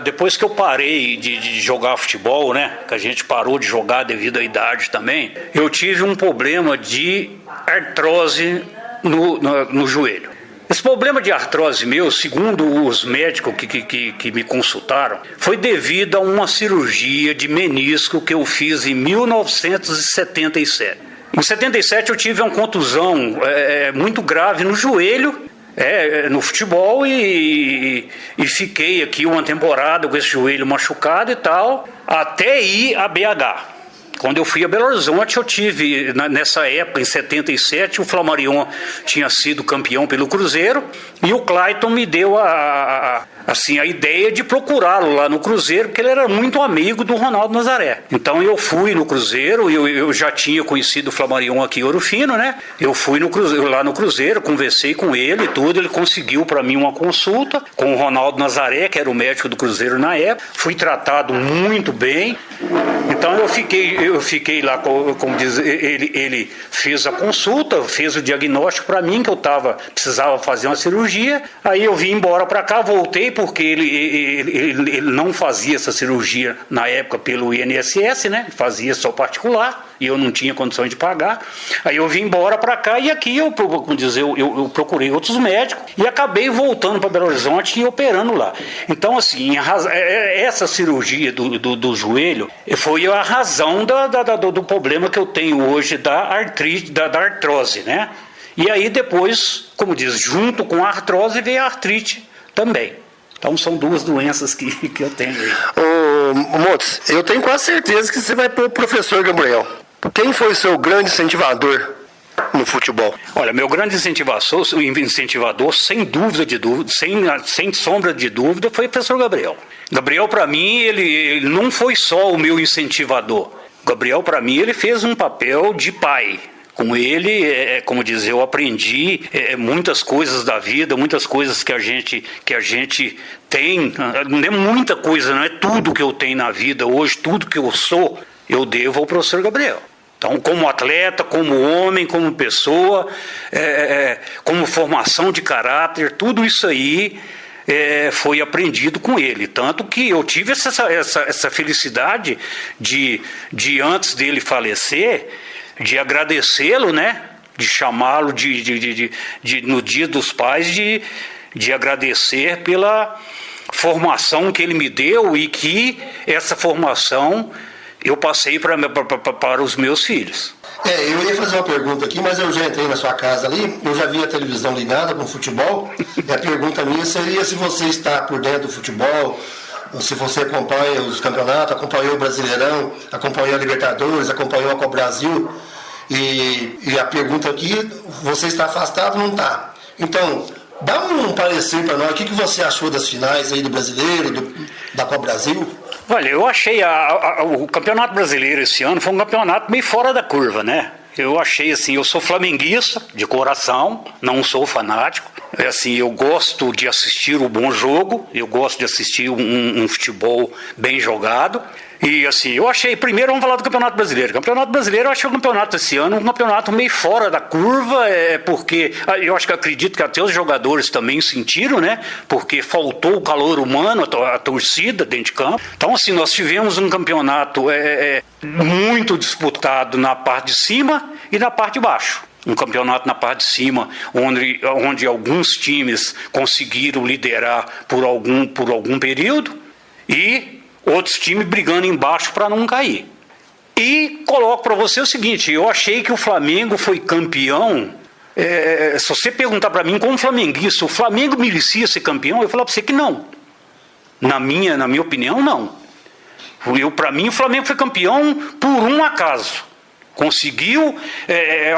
depois que eu parei de jogar futebol, né, que a gente parou de jogar devido à idade também, eu tive um problema de artrose no joelho. Esse problema de artrose meu, segundo os médicos que me consultaram, foi devido a uma cirurgia de menisco que eu fiz em 1977. Em 77 eu tive uma contusão muito grave no joelho, no futebol, e fiquei aqui uma temporada com esse joelho machucado e tal, até ir a BH. Quando eu fui a Belo Horizonte, eu tive, nessa época, em 77, o Flamarion tinha sido campeão pelo Cruzeiro, e o Clayton me deu a ideia de procurá-lo lá no Cruzeiro, porque ele era muito amigo do Ronaldo Nazaré. Então eu fui no Cruzeiro, eu já tinha conhecido o Flamarion aqui em Ouro Fino, né? Eu fui lá no Cruzeiro, conversei com ele e tudo, ele conseguiu para mim uma consulta com o Ronaldo Nazaré, que era o médico do Cruzeiro na época. Fui tratado muito bem. Então eu fiquei lá, como diz, ele fez a consulta, fez o diagnóstico para mim que eu precisava fazer uma cirurgia. Aí eu vim embora para cá, voltei porque ele não fazia essa cirurgia na época pelo INSS, né? Fazia só particular e eu não tinha condições de pagar. Aí eu vim embora para cá e aqui eu procurei outros médicos e acabei voltando para Belo Horizonte e operando lá. Então, assim, essa cirurgia do joelho foi a razão do problema que eu tenho hoje da artrite, da artrose, né? E aí depois, como diz, junto com a artrose veio a artrite também. Então são duas doenças que eu tenho aí. Ô, Montes, eu tenho quase certeza que você vai para o professor Gabriel. Quem foi o seu grande incentivador no futebol? Olha, meu grande incentivador, sem dúvida de dúvida, sem sombra de dúvida, foi o professor Gabriel. Gabriel, para mim, ele não foi só o meu incentivador. Gabriel, para mim, ele fez um papel de pai Com ele, como dizer, eu aprendi muitas coisas da vida, muitas coisas que a gente tem, não é muita coisa, não é tudo que eu tenho na vida hoje, tudo que eu sou, eu devo ao professor Gabriel. Então, como atleta, como homem, como pessoa, como formação de caráter, tudo isso aí foi aprendido com ele. Tanto que eu tive essa felicidade de antes dele falecer, de agradecê-lo, né? De chamá-lo no Dia dos Pais, de agradecer pela formação que ele me deu e que essa formação eu passei para os meus filhos. Eu ia fazer uma pergunta aqui, mas eu já entrei na sua casa ali, eu já vi a televisão ligada com futebol, e a pergunta minha seria se você está por dentro do futebol, se você acompanha os campeonatos, acompanhou o Brasileirão, acompanhou a Libertadores, acompanhou a Copa Brasil, e a pergunta aqui, você está afastado ou não está? Então, dá um parecer para nós, o que você achou das finais aí do Brasileiro, da Copa Brasil? Olha, eu achei o Campeonato Brasileiro esse ano foi um campeonato meio fora da curva, né? Eu achei assim, eu sou flamenguista de coração, não sou fanático. Assim, eu gosto de assistir um bom jogo, eu gosto de assistir um futebol bem jogado. E assim, eu achei, primeiro vamos falar do Campeonato Brasileiro. O Campeonato Brasileiro, eu achei o campeonato esse ano um campeonato meio fora da curva, porque eu acredito que até os jogadores também sentiram, né? Porque faltou o calor humano, a torcida dentro de campo. Então assim, nós tivemos um campeonato muito disputado na parte de cima e na parte de baixo. Um campeonato na parte de cima, onde alguns times conseguiram liderar por algum período e outros times brigando embaixo para não cair. E coloco para você o seguinte, eu achei que o Flamengo foi campeão. Se você perguntar para mim como flamenguista, o Flamengo merecia ser campeão, eu falo para você que não. Na minha opinião, não. Para mim, o Flamengo foi campeão por um acaso. Conseguiu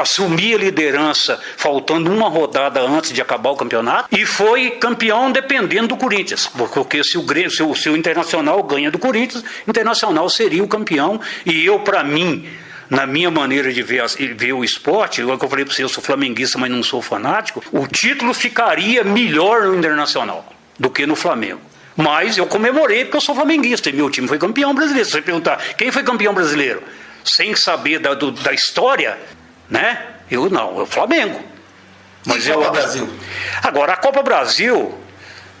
assumir a liderança faltando uma rodada antes de acabar o campeonato e foi campeão dependendo do Corinthians, porque se o Internacional ganha do Corinthians, o Internacional seria o campeão. E eu, para mim, na minha maneira de ver o esporte, igual que eu falei para você, eu sou flamenguista, mas não sou fanático, o título ficaria melhor no Internacional do que no Flamengo. Mas eu comemorei porque eu sou flamenguista e meu time foi campeão brasileiro. Se você perguntar, quem foi campeão brasileiro? Sem saber da história, né? Eu não, é o Flamengo. Mas Copa Brasil? Agora, a Copa Brasil,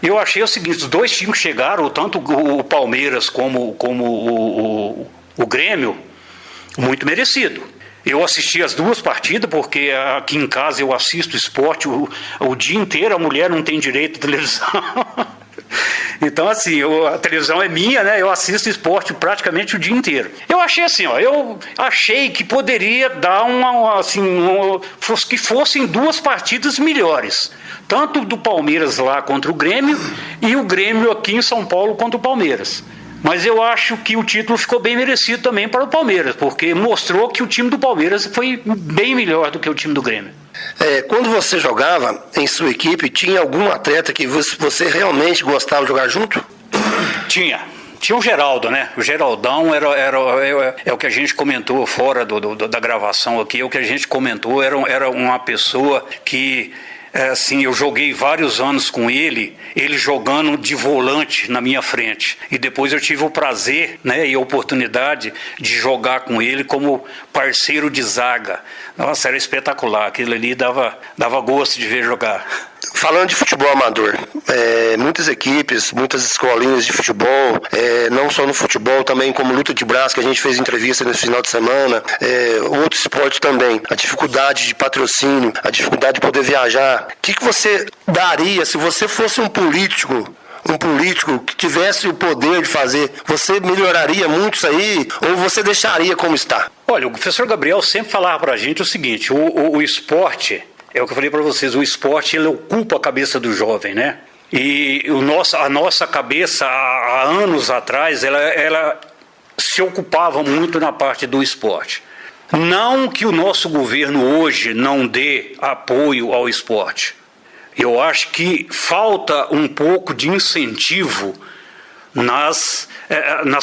eu achei o seguinte, os dois times chegaram, tanto o Palmeiras como o Grêmio, muito merecido. Eu assisti as duas partidas, porque aqui em casa eu assisto esporte o dia inteiro, a mulher não tem direito à televisão. Então, assim, a televisão é minha, né? Eu assisto esporte praticamente o dia inteiro. Eu achei assim, eu achei que poderia dar que fossem duas partidas melhores. Tanto do Palmeiras lá contra o Grêmio e o Grêmio aqui em São Paulo contra o Palmeiras. Mas eu acho que o título ficou bem merecido também para o Palmeiras, porque mostrou que o time do Palmeiras foi bem melhor do que o time do Grêmio. Quando você jogava em sua equipe, tinha algum atleta que você realmente gostava de jogar junto? Tinha o Geraldo, né? O Geraldão é o que a gente comentou fora da gravação aqui, é o que a gente comentou, era uma pessoa que... assim, eu joguei vários anos com ele jogando de volante na minha frente. E depois eu tive o prazer, né, e a oportunidade de jogar com ele como parceiro de zaga. Nossa, era espetacular. Aquilo ali dava gosto de ver jogar. Falando de futebol amador, muitas equipes, muitas escolinhas de futebol, não só no futebol, também como luta de braço, que a gente fez entrevista nesse final de semana, outro esporte também, a dificuldade de patrocínio, a dificuldade de poder viajar. O que você daria se você fosse um político que tivesse o poder de fazer? Você melhoraria muito isso aí ou você deixaria como está? Olha, o professor Gabriel sempre falava pra gente o seguinte, o esporte... É o que eu falei para vocês, o esporte ele ocupa a cabeça do jovem, né? E a nossa cabeça, há anos atrás, ela se ocupava muito na parte do esporte. Não que o nosso governo hoje não dê apoio ao esporte. Eu acho que falta um pouco de incentivo nas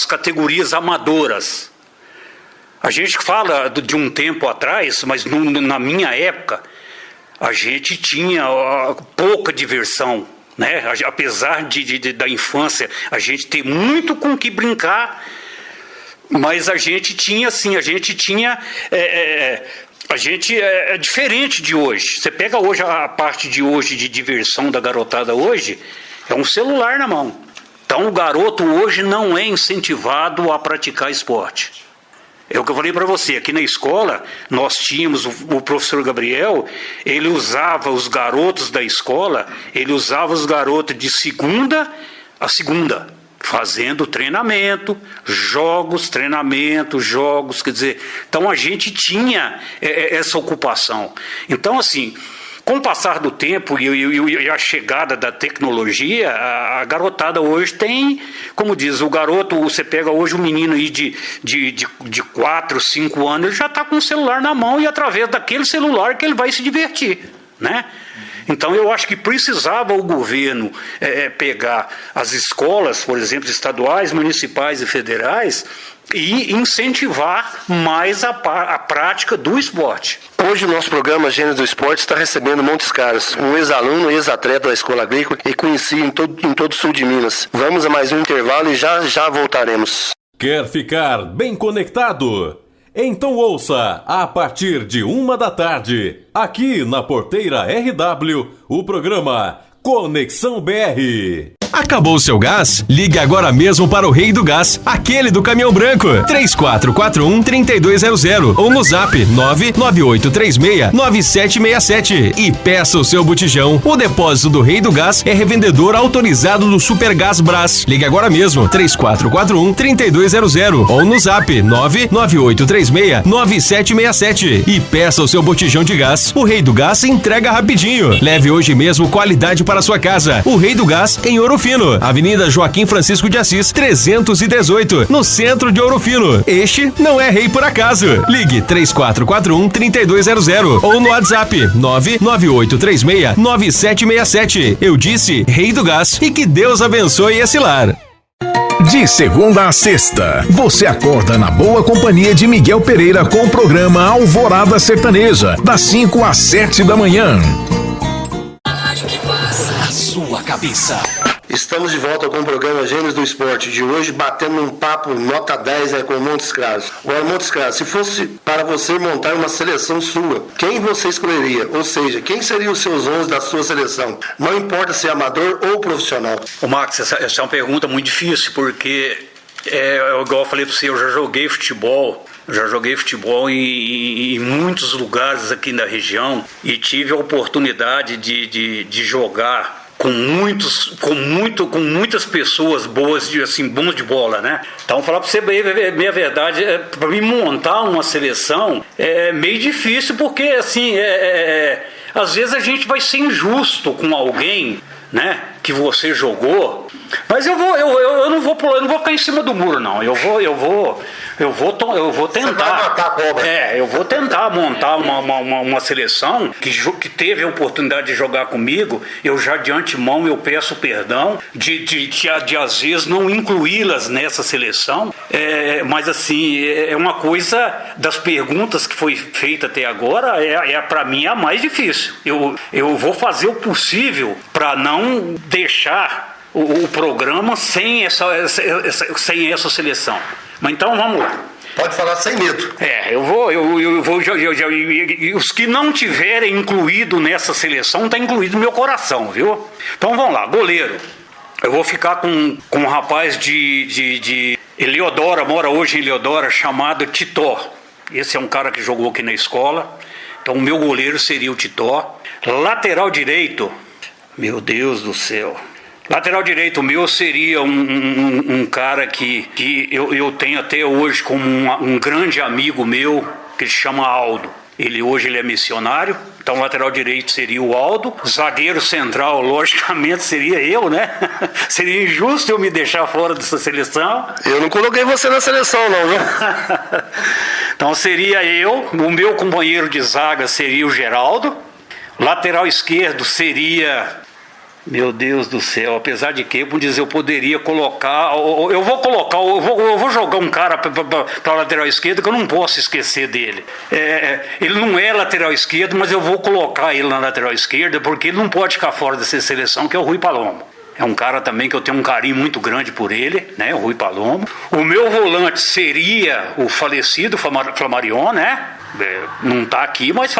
categorias amadoras. A gente fala de um tempo atrás, mas na minha época, a gente tinha pouca diversão, né? Apesar da infância, a gente ter muito com que brincar, mas a gente tinha, assim, a gente é diferente de hoje. Você pega hoje a parte de hoje de diversão da garotada hoje, é um celular na mão. Então o garoto hoje não é incentivado a praticar esporte. É o que eu falei para você, aqui na escola nós tínhamos o professor Gabriel, ele usava os garotos da escola, ele usava os garotos de segunda a segunda, fazendo treinamento, jogos, quer dizer, então a gente tinha essa ocupação. Então assim, com o passar do tempo e a chegada da tecnologia, a garotada hoje tem, como diz, o garoto, você pega hoje um menino aí de 4, 5 anos, ele já está com o celular na mão e através daquele celular que ele vai se divertir, né? Então eu acho que precisava o governo pegar as escolas, por exemplo, estaduais, municipais e federais, e incentivar mais a prática do esporte. Hoje o nosso programa Gênios do Esporte está recebendo Montes Claros, um ex-aluno e ex-atleta da Escola Agrícola e conhecido em todo o sul de Minas. Vamos a mais um intervalo e já voltaremos. Quer ficar bem conectado? Então ouça, a partir de 13h, aqui na Porteira RW, o programa Conexão BR. Acabou o seu gás? Ligue agora mesmo para o Rei do Gás, aquele do caminhão branco. 3441-3200 ou no zap 99836-9767 e peça o seu botijão. O depósito do Rei do Gás é revendedor autorizado do Supergás Brás. Ligue agora mesmo 3441-3200 ou no zap 99836-9767 e peça o seu botijão de gás. O Rei do Gás entrega rapidinho. Leve hoje mesmo qualidade para sua casa. O Rei do Gás em Ouro Fino, Avenida Joaquim Francisco de Assis, 318, no centro de Ouro Fino. Este não é rei por acaso. Ligue 3441-3200 ou no WhatsApp 99836-9767. Eu disse Rei do Gás e que Deus abençoe esse lar. De segunda a sexta, você acorda na boa companhia de Miguel Pereira com o programa Alvorada Sertaneja, das 5 às 7 da manhã. A sua cabeça. Estamos de volta com o programa Gênios do Esporte de hoje, batendo um papo nota 10 com o Montes Claros. Agora, Montes Claros, se fosse para você montar uma seleção sua, quem você escolheria? Ou seja, quem seriam os seus 11 da sua seleção? Não importa se é amador ou profissional. Ô Max, essa é uma pergunta muito difícil, porque, igual eu falei para você, eu já joguei futebol. Em muitos lugares aqui na região e tive a oportunidade de jogar com muitas pessoas boas, bons de bola, né? Então, falar para você bem a verdade, para mim montar uma seleção é meio difícil, porque assim, às vezes a gente vai ser injusto com alguém, né, que você jogou. Mas eu não vou pular, eu não vou ficar em cima do muro, não. Eu vou tentar. Eu vou tentar montar uma seleção que teve a oportunidade de jogar comigo. Eu já de antemão eu peço perdão de às vezes não incluí-las nessa seleção. Mas assim, é uma coisa das perguntas que foi feita até agora, para mim a mais difícil. Eu vou fazer o possível para não deixar o programa sem essa seleção. Mas então vamos lá. Pode falar sem medo. Eu vou os que não tiverem incluído nessa seleção, está incluído no meu coração, viu? Então vamos lá, goleiro. Eu vou ficar com um rapaz de Eleodora, mora hoje em Eleodora, chamado Titó. Esse é um cara que jogou aqui na escola. Então o meu goleiro seria o Titó. Lateral direito, meu Deus do céu. Lateral direito meu seria um cara que eu tenho até hoje como um grande amigo meu, que se chama Aldo. Hoje ele é missionário, então lateral direito seria o Aldo. Zagueiro central, logicamente, seria eu, né? Seria injusto eu me deixar fora dessa seleção. Eu não coloquei você na seleção, não, viu? Então seria eu, o meu companheiro de zaga seria o Geraldo. Lateral esquerdo seria Meu Deus do céu, apesar de que, vamos dizer, eu poderia colocar, eu vou jogar um cara para lateral esquerda que eu não posso esquecer dele. Ele não é lateral esquerdo, mas eu vou colocar ele na lateral esquerda porque ele não pode ficar fora dessa seleção, que é o Rui Palomo. É um cara também que eu tenho um carinho muito grande por ele, né, o Rui Palomo. O meu volante seria o falecido Flamarion, né? Não está aqui, mas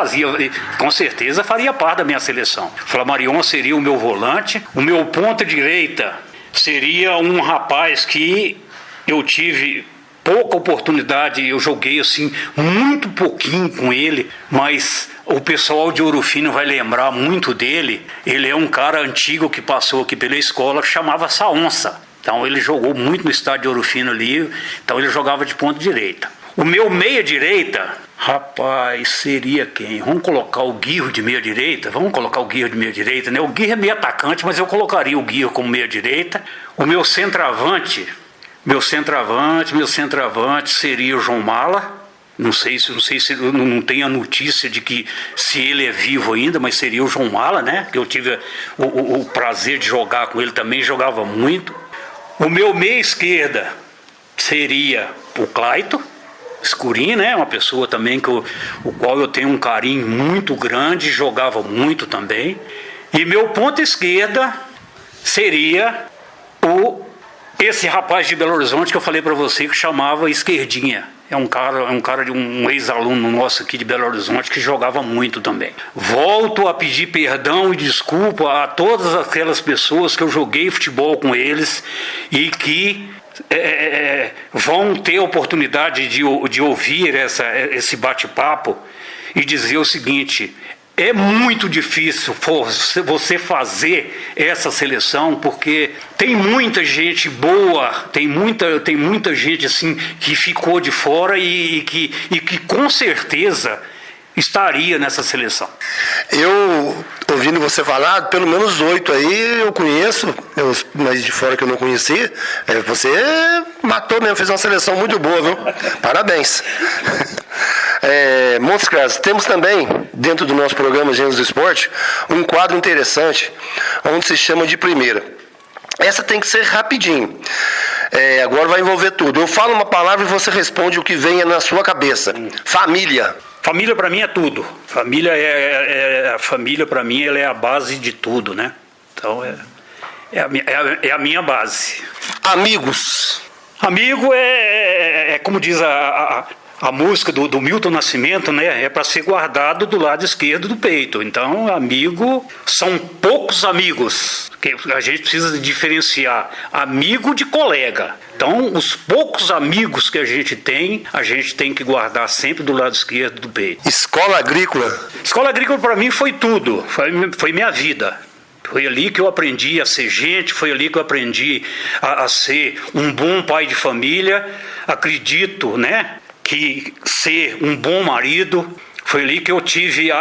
com certeza faria parte da minha seleção. Flamarion seria o meu volante. O meu ponta direita seria um rapaz que eu tive pouca oportunidade, eu joguei assim muito pouquinho com ele, mas o pessoal de Ouro Fino vai lembrar muito dele. Ele é um cara antigo que passou aqui pela escola, que chamava Saonça. Então ele jogou muito no estádio de Ouro Fino ali, então ele jogava de ponta direita. O meu meia direita, rapaz, seria quem? Vamos colocar o Guirro de meia direita? Vamos colocar o Guirro de meia direita, né? O Guirro é meio atacante, mas eu colocaria o Guirro como meia direita. O meu centroavante seria o João Mala. Não sei se não tenho a notícia de que se ele é vivo ainda, mas seria o João Mala, né? Que eu tive o prazer de jogar com ele também, jogava muito. O meu meia esquerda seria o Claito Escurinho, né? Uma pessoa também o qual eu tenho um carinho muito grande, jogava muito também. E meu ponta esquerda seria esse rapaz de Belo Horizonte que eu falei para você, que chamava Esquerdinha. É um cara de um ex-aluno nosso aqui de Belo Horizonte que jogava muito também. Volto a pedir perdão e desculpa a todas aquelas pessoas que eu joguei futebol com eles e que vão ter a oportunidade de ouvir esse bate-papo e dizer o seguinte: é muito difícil você fazer essa seleção, porque tem muita gente boa, tem muita gente assim que ficou de fora e que com certeza estaria nessa seleção. Eu, ouvindo você falar, pelo menos 8 aí eu conheço, mas de fora que eu não conhecia. Você matou mesmo, fez uma seleção muito boa, viu? Parabéns. Montes Claros, temos também, dentro do nosso programa Gênios do Esporte, um quadro interessante, onde se chama de primeira. Essa tem que ser rapidinho. Agora vai envolver tudo. Eu falo uma palavra e você responde o que venha na sua cabeça. Família. Família para mim é tudo. A família para mim ela é a base de tudo, né? Então é a minha base. Amigos. Amigo como diz a música do Milton Nascimento, né? É para ser guardado do lado esquerdo do peito. Então, amigo, são poucos amigos. Que a gente precisa diferenciar amigo de colega. Então, os poucos amigos que a gente tem que guardar sempre do lado esquerdo do peito. Escola agrícola. Escola agrícola para mim foi tudo. Foi minha vida. Foi ali que eu aprendi a ser gente, foi ali que eu aprendi a ser um bom pai de família. Acredito, né? Que ser um bom marido. Foi ali que eu tive,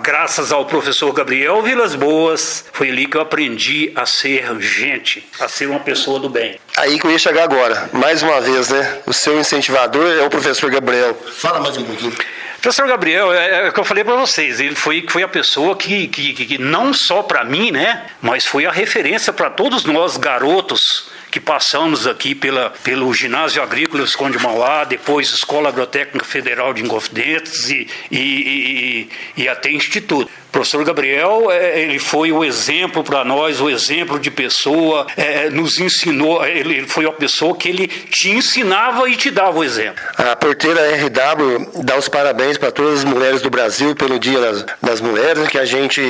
graças ao professor Gabriel Vilas Boas, foi ali que eu aprendi a ser gente, a ser uma pessoa do bem. Aí que eu ia chegar agora, mais uma vez, né? O seu incentivador é o professor Gabriel. Fala mais um pouquinho. Professor Gabriel, é o que eu falei para vocês, ele foi a pessoa que não só para mim, né? Mas foi a referência para todos nós garotos que passamos aqui pelo Ginásio Agrícola Visconde de Mauá, depois Escola Agrotécnica Federal de Inconfidentes e até Instituto. O professor Gabriel, ele foi o exemplo para nós, o exemplo de pessoa, nos ensinou, ele foi a pessoa que ele te ensinava e te dava o exemplo. A Porteira RW dá os parabéns para todas as mulheres do Brasil pelo Dia das Mulheres, que a gente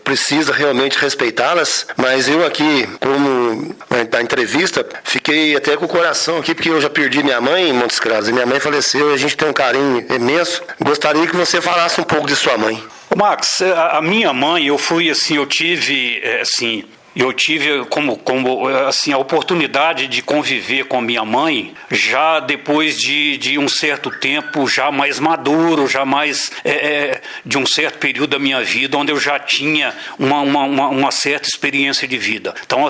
precisa realmente respeitá-las, mas eu aqui, como na entrevista, fiquei até com o coração aqui, porque eu já perdi minha mãe em Montes Claros, e minha mãe faleceu e a gente tem um carinho imenso. Gostaria que você falasse um pouco de sua mãe. Max, a minha mãe, eu tive como a oportunidade de conviver com minha mãe já depois de um certo tempo, já mais maduro, já mais de um certo período da minha vida, onde eu já tinha uma certa experiência de vida. Então,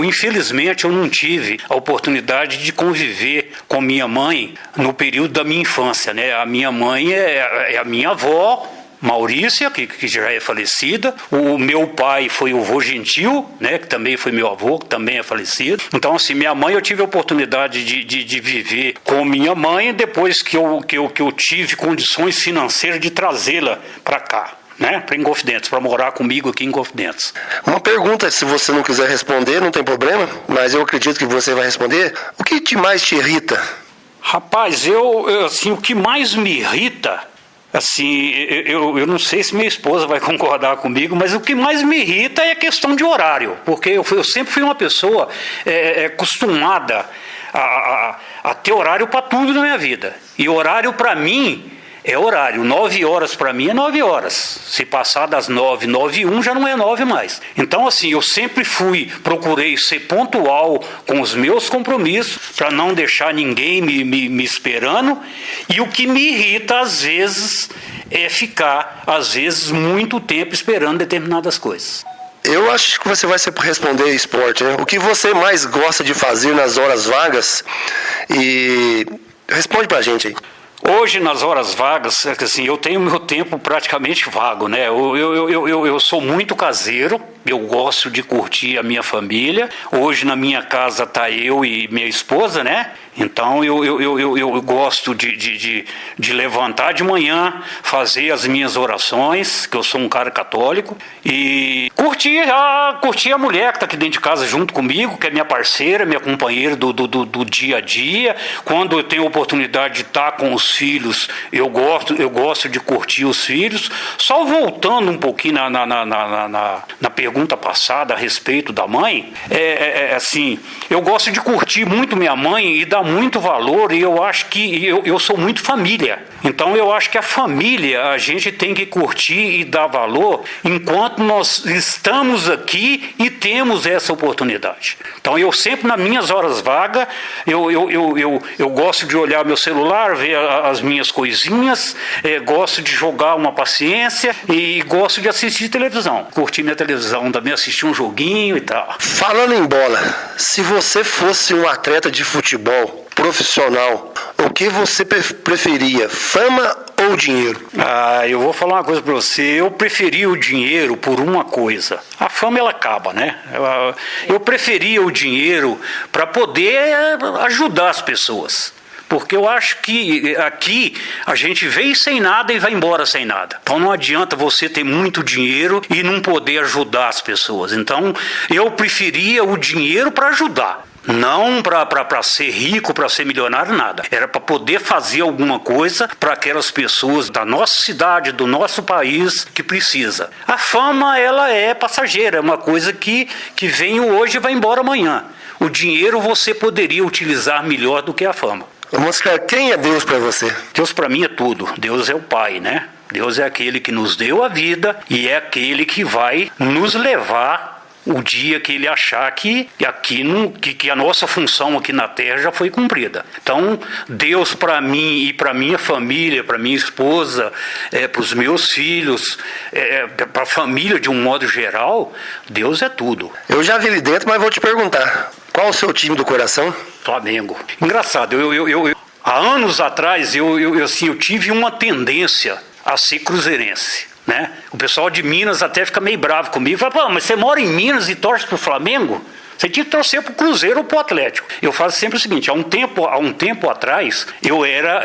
infelizmente, eu não tive a oportunidade de conviver com minha mãe no período da minha infância, né? A minha mãe é a minha avó, Maurícia, que já é falecida. O meu pai foi o vô Gentil, né, que também foi meu avô, que também é falecido. Então, assim, minha mãe, eu tive a oportunidade de viver com minha mãe depois que eu tive condições financeiras de trazê-la para cá, né, para Inconfidentes, para morar comigo aqui em Inconfidentes. Uma pergunta, se você não quiser responder, não tem problema, mas eu acredito que você vai responder. O que mais te irrita? Rapaz, assim, o que mais me irrita, assim, eu não sei se minha esposa vai concordar comigo, mas o que mais me irrita é a questão de horário, porque eu sempre fui uma pessoa acostumada a ter horário para tudo na minha vida. E horário para mim é horário. 9 horas para mim é 9 horas. Se passar das 9, 9h01 já não é 9 mais. Então, assim, eu sempre procurei ser pontual com os meus compromissos para não deixar ninguém me esperando. E o que me irrita, às vezes, é ficar, às vezes, muito tempo esperando determinadas coisas. Eu acho que você vai responder esporte, né? O que você mais gosta de fazer nas horas vagas? E responde pra gente aí. Hoje, nas horas vagas, assim, eu tenho meu tempo praticamente vago, né? Eu sou muito caseiro, eu gosto de curtir a minha família. Hoje, na minha casa, tá eu e minha esposa, né? Então, eu gosto de levantar de manhã, fazer as minhas orações, que eu sou um cara católico, e curtir a mulher que está aqui dentro de casa junto comigo, que é minha parceira, minha companheira do dia a dia. Quando eu tenho a oportunidade de estar com os filhos, eu gosto de curtir os filhos. Só voltando um pouquinho na pergunta passada a respeito da mãe, assim, eu gosto de curtir muito minha mãe e dar muito valor, e eu acho que eu sou muito família. Então eu acho que a família a gente tem que curtir e dar valor enquanto nós estamos aqui e temos essa oportunidade. Então eu sempre, nas minhas horas vagas, eu gosto de olhar meu celular, ver as minhas coisinhas, gosto de jogar uma paciência e gosto de assistir televisão. Curtir minha televisão, também assistir um joguinho e tal. Falando em bola, se você fosse um atleta de futebol profissional, o que você preferia, fama ou dinheiro? Eu vou falar uma coisa para você. Eu preferia o dinheiro por uma coisa. A fama, ela acaba, né? Eu preferia o dinheiro para poder ajudar as pessoas. Porque eu acho que aqui a gente veio sem nada e vai embora sem nada. Então não adianta você ter muito dinheiro e não poder ajudar as pessoas. Então eu preferia o dinheiro para ajudar. Não para ser rico, para ser milionário, nada. Era para poder fazer alguma coisa para aquelas pessoas da nossa cidade, do nosso país, que precisa. A fama, ela é passageira, é uma coisa que vem hoje e vai embora amanhã. O dinheiro você poderia utilizar melhor do que a fama. Oscar, quem é Deus para você? Deus para mim é tudo. Deus é o Pai, né? Deus é aquele que nos deu a vida e é aquele que vai nos levar o dia que ele achar que a nossa função aqui na Terra já foi cumprida. Então, Deus para mim e para minha família, para minha esposa, para os meus filhos, para a família de um modo geral, Deus é tudo. Eu já vi ali dentro, mas vou te perguntar, qual o seu time do coração? Flamengo. Engraçado, há anos atrás eu tive uma tendência a ser cruzeirense. Né? O pessoal de Minas até fica meio bravo comigo. Fala, pô, mas você mora em Minas e torce pro Flamengo? Você tinha que torcer pro Cruzeiro ou pro Atlético. Eu faço sempre o seguinte, há um tempo atrás, eu era,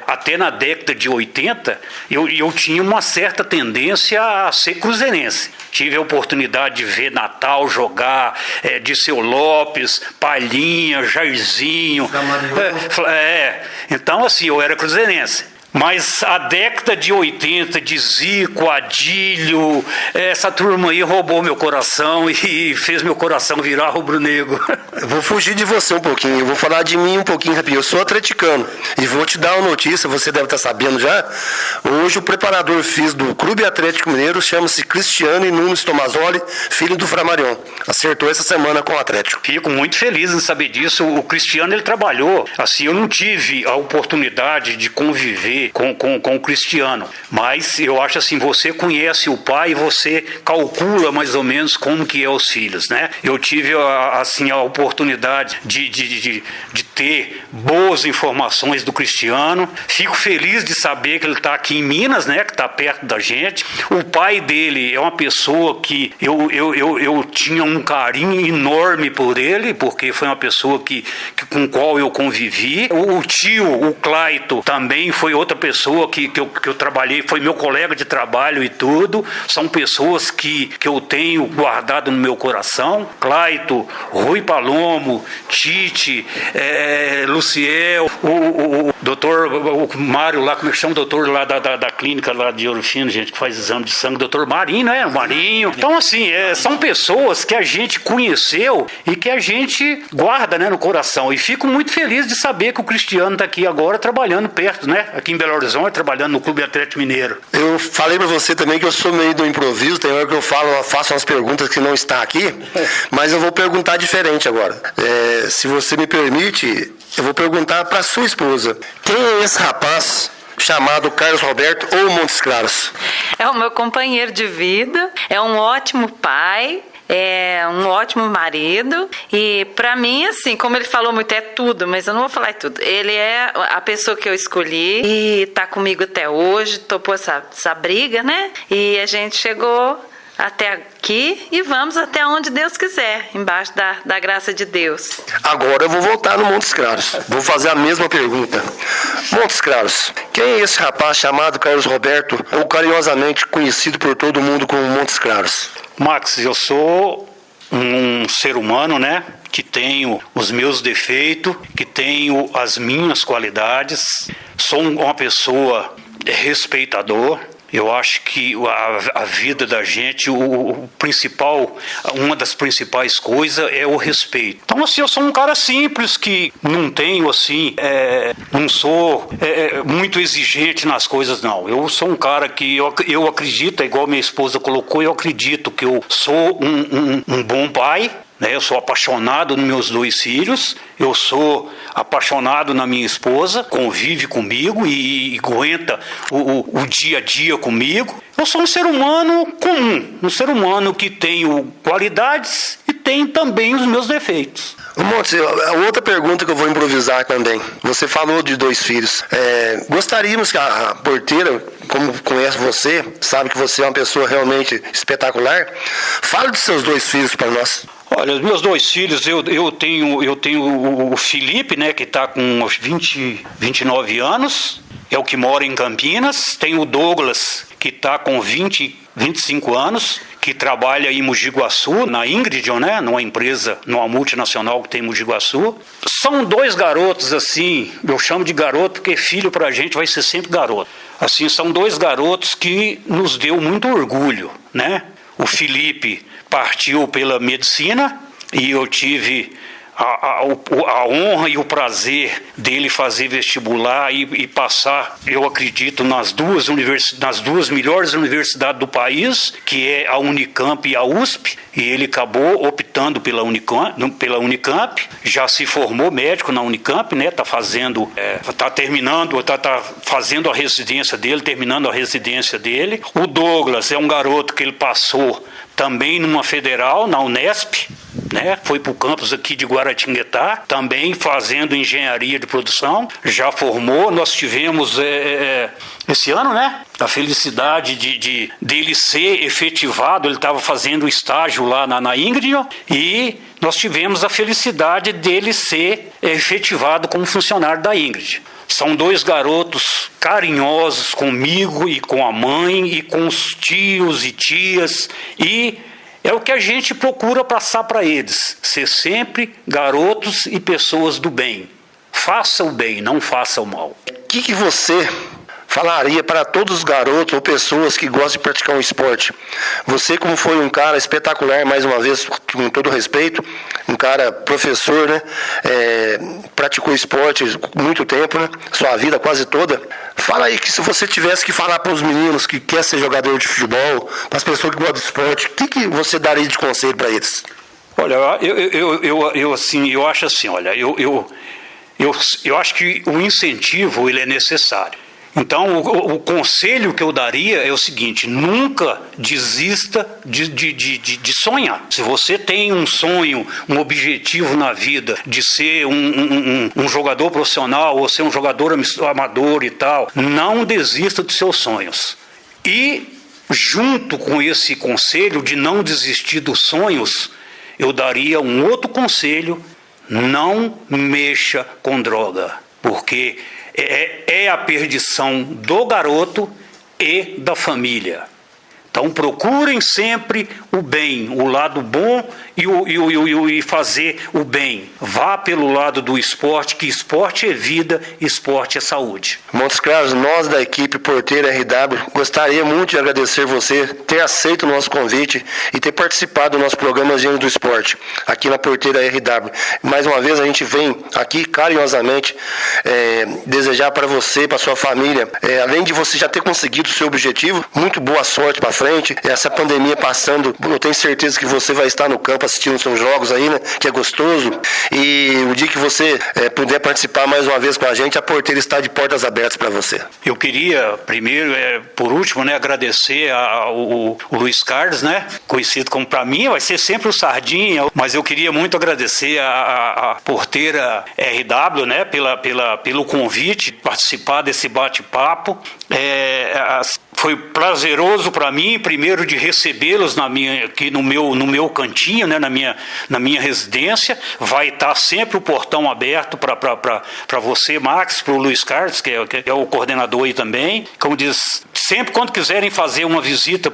até na década de 80, eu tinha uma certa tendência a ser cruzeirense. Tive a oportunidade de ver Natal jogar, Dirceu Lopes, Palhinha, Jairzinho. Então, assim, eu era cruzeirense. Mas a década de 80, de Zico, Adílio, essa turma aí roubou meu coração e fez meu coração virar rubro-negro. Eu vou fugir de você um pouquinho, eu vou falar de mim um pouquinho rapidinho. Eu sou atleticano e vou te dar uma notícia, você deve estar sabendo já. Hoje o preparador físico do Clube Atlético Mineiro chama-se Cristiano Nunes Tomazoli, filho do Framarion. Acertou essa semana com o Atlético. Fico muito feliz em saber disso. O Cristiano, ele trabalhou. Assim, eu não tive a oportunidade de conviver aprender com o Cristiano. Mas eu acho assim, você conhece o pai e você calcula mais ou menos como que é os filhos, né? Eu tive assim a oportunidade de ter boas informações do Cristiano. Fico feliz de saber que ele está aqui em Minas, né? Que está perto da gente. O pai dele é uma pessoa que eu tinha um carinho enorme por ele, porque foi uma pessoa com qual eu convivi. O tio, o Claito, também foi outra pessoa que eu trabalhei, foi meu colega de trabalho e tudo. São pessoas que eu tenho guardado no meu coração. Claito, Rui Palomo, Tite, Luciel, o doutor, o Mário lá, como é que chama o doutor lá da clínica lá de Ouro Fino, gente, que faz exame de sangue, doutor Marinho, né? Marinho. Então, assim, são pessoas que a gente conheceu e que a gente guarda, né, no coração. E fico muito feliz de saber que o Cristiano está aqui agora trabalhando perto, né? Aqui em Belo Horizonte, trabalhando no Clube Atlético Mineiro. Eu falei pra você também que eu sou meio do improviso, tem hora que eu faço umas perguntas que não está aqui, mas eu vou perguntar diferente agora. Se você me permite, eu vou perguntar pra sua esposa. Quem é esse rapaz chamado Carlos Roberto ou Montes Claros? É o meu companheiro de vida, é um ótimo pai, é um ótimo marido e pra mim, assim, como ele falou muito, é tudo, mas eu não vou falar tudo. Ele é a pessoa que eu escolhi e tá comigo até hoje, topou essa briga, né? E a gente chegou até aqui e vamos até onde Deus quiser, embaixo da graça de Deus. Agora eu vou voltar no Montes Claros. Vou fazer a mesma pergunta. Montes Claros, quem é esse rapaz chamado Carlos Roberto, ou carinhosamente conhecido por todo mundo como Montes Claros? Max, eu sou um ser humano, né? Que tenho os meus defeitos, que tenho as minhas qualidades. Sou uma pessoa respeitador. Eu acho que a vida da gente, uma das principais coisas é o respeito. Então, assim, eu sou um cara simples que não tenho, assim, não sou muito exigente nas coisas, não. Eu sou um cara que eu acredito, igual minha esposa colocou, eu acredito que eu sou um bom pai. Eu sou apaixonado nos meus 2 filhos, eu sou apaixonado na minha esposa, convive comigo e aguenta o dia a dia comigo. Eu sou um ser humano comum, um ser humano que tenho qualidades e tem também os meus defeitos. Montes, a outra pergunta que eu vou improvisar também. Você falou de 2 filhos. Gostaríamos que a porteira, como conhece você, sabe que você é uma pessoa realmente espetacular. Fale de seus 2 filhos para nós. Olha, os meus 2 filhos, eu tenho o Felipe, né, que está com 29 anos, é o que mora em Campinas. Tem o Douglas, que está com 25 anos, que trabalha em Mogi Guaçu, na Ingridion, né, numa multinacional que tem em Mogi Guaçu. São 2 garotos, assim, eu chamo de garoto porque filho pra gente vai ser sempre garoto. Assim, são 2 garotos que nos deu muito orgulho, né? O Felipe partiu pela medicina e eu tive a honra e o prazer dele fazer vestibular e passar, eu acredito, nas duas melhores universidades do país, que é a Unicamp e a USP, e ele acabou optando pela Unicamp, já se formou médico na Unicamp, né? Tá fazendo a residência dele, terminando a residência dele. O Douglas é um garoto que ele passou também numa federal, na Unesp, né? Foi para o campus aqui de Guaratinguetá, também fazendo engenharia de produção, já formou. Nós tivemos esse ano, né, a felicidade dele ser efetivado. Ele estava fazendo estágio lá na Ingridion e nós tivemos a felicidade dele ser efetivado como funcionário da Ingrid. São 2 garotos carinhosos comigo e com a mãe e com os tios e tias, e é o que a gente procura passar para eles, ser sempre garotos e pessoas do bem. Faça o bem, não faça o mal. O que você falaria para todos os garotos ou pessoas que gostam de praticar um esporte? Você, como foi um cara espetacular, mais uma vez, com todo respeito, um cara professor, né? Praticou esporte muito tempo, né? Sua vida quase toda. Fala aí, que se você tivesse que falar para os meninos que quer ser jogador de futebol, para as pessoas que gostam de esporte, o que você daria de conselho para eles? Olha, eu acho assim, olha, eu acho que o incentivo ele é necessário. Então, o conselho que eu daria é o seguinte: nunca desista de sonhar. Se você tem um sonho, um objetivo na vida de ser um jogador profissional ou ser um jogador amador e tal, não desista dos seus sonhos. E, junto com esse conselho de não desistir dos sonhos, eu daria um outro conselho: não mexa com droga, porque é a perdição do garoto e da família. Então procurem sempre o bem, o lado bom e fazer o bem. Vá pelo lado do esporte, que esporte é vida, esporte é saúde. Montes Claros, nós da equipe Porteira RW gostaria muito de agradecer você ter aceito o nosso convite e ter participado do nosso programa Gênios do Esporte, aqui na Porteira RW. Mais uma vez a gente vem aqui carinhosamente desejar para você, para sua família, além de você já ter conseguido o seu objetivo, muito boa sorte para frente. Essa pandemia passando, eu tenho certeza que você vai estar no campo assistindo seus jogos aí, né? Que é gostoso. E o dia que você puder participar mais uma vez com a gente, a Porteira está de portas abertas para você. Eu queria primeiro, por último, né, agradecer o Luiz Carlos, né? Conhecido como, para mim, vai ser sempre o Sardinha, mas eu queria muito agradecer a Porteira RW, né? Pelo convite, participar desse bate-papo. Foi prazeroso para mim, primeiro, de recebê-los aqui no meu cantinho, né, na minha residência. Vai estar sempre o portão aberto para você, Max, para o Luiz Carlos, que é o coordenador aí também. Como diz, sempre quando quiserem fazer uma visita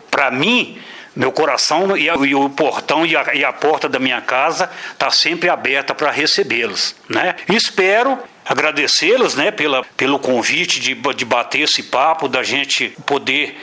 para mim, meu coração e o portão e a porta da minha casa está sempre aberta para recebê-los, né? Espero agradecê-los, né, pelo convite de bater esse papo, da gente poder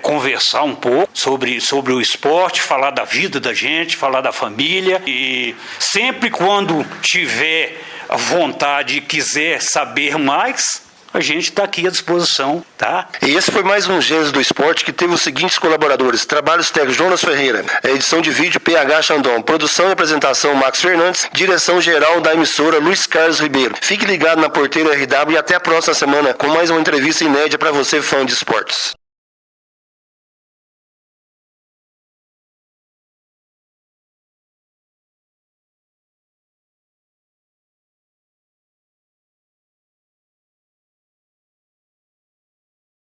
conversar um pouco sobre o esporte, falar da vida da gente, falar da família. E sempre quando tiver vontade e quiser saber mais, a gente está aqui à disposição, tá? E esse foi mais um Gênios do Esporte, que teve os seguintes colaboradores: trabalhos técnicos Jonas Ferreira, edição de vídeo PH Xandão, produção e apresentação Max Fernandes, direção geral da emissora Luiz Carlos Ribeiro. Fique ligado na Porteira RW e até a próxima semana com mais uma entrevista inédita para você, fã de esportes.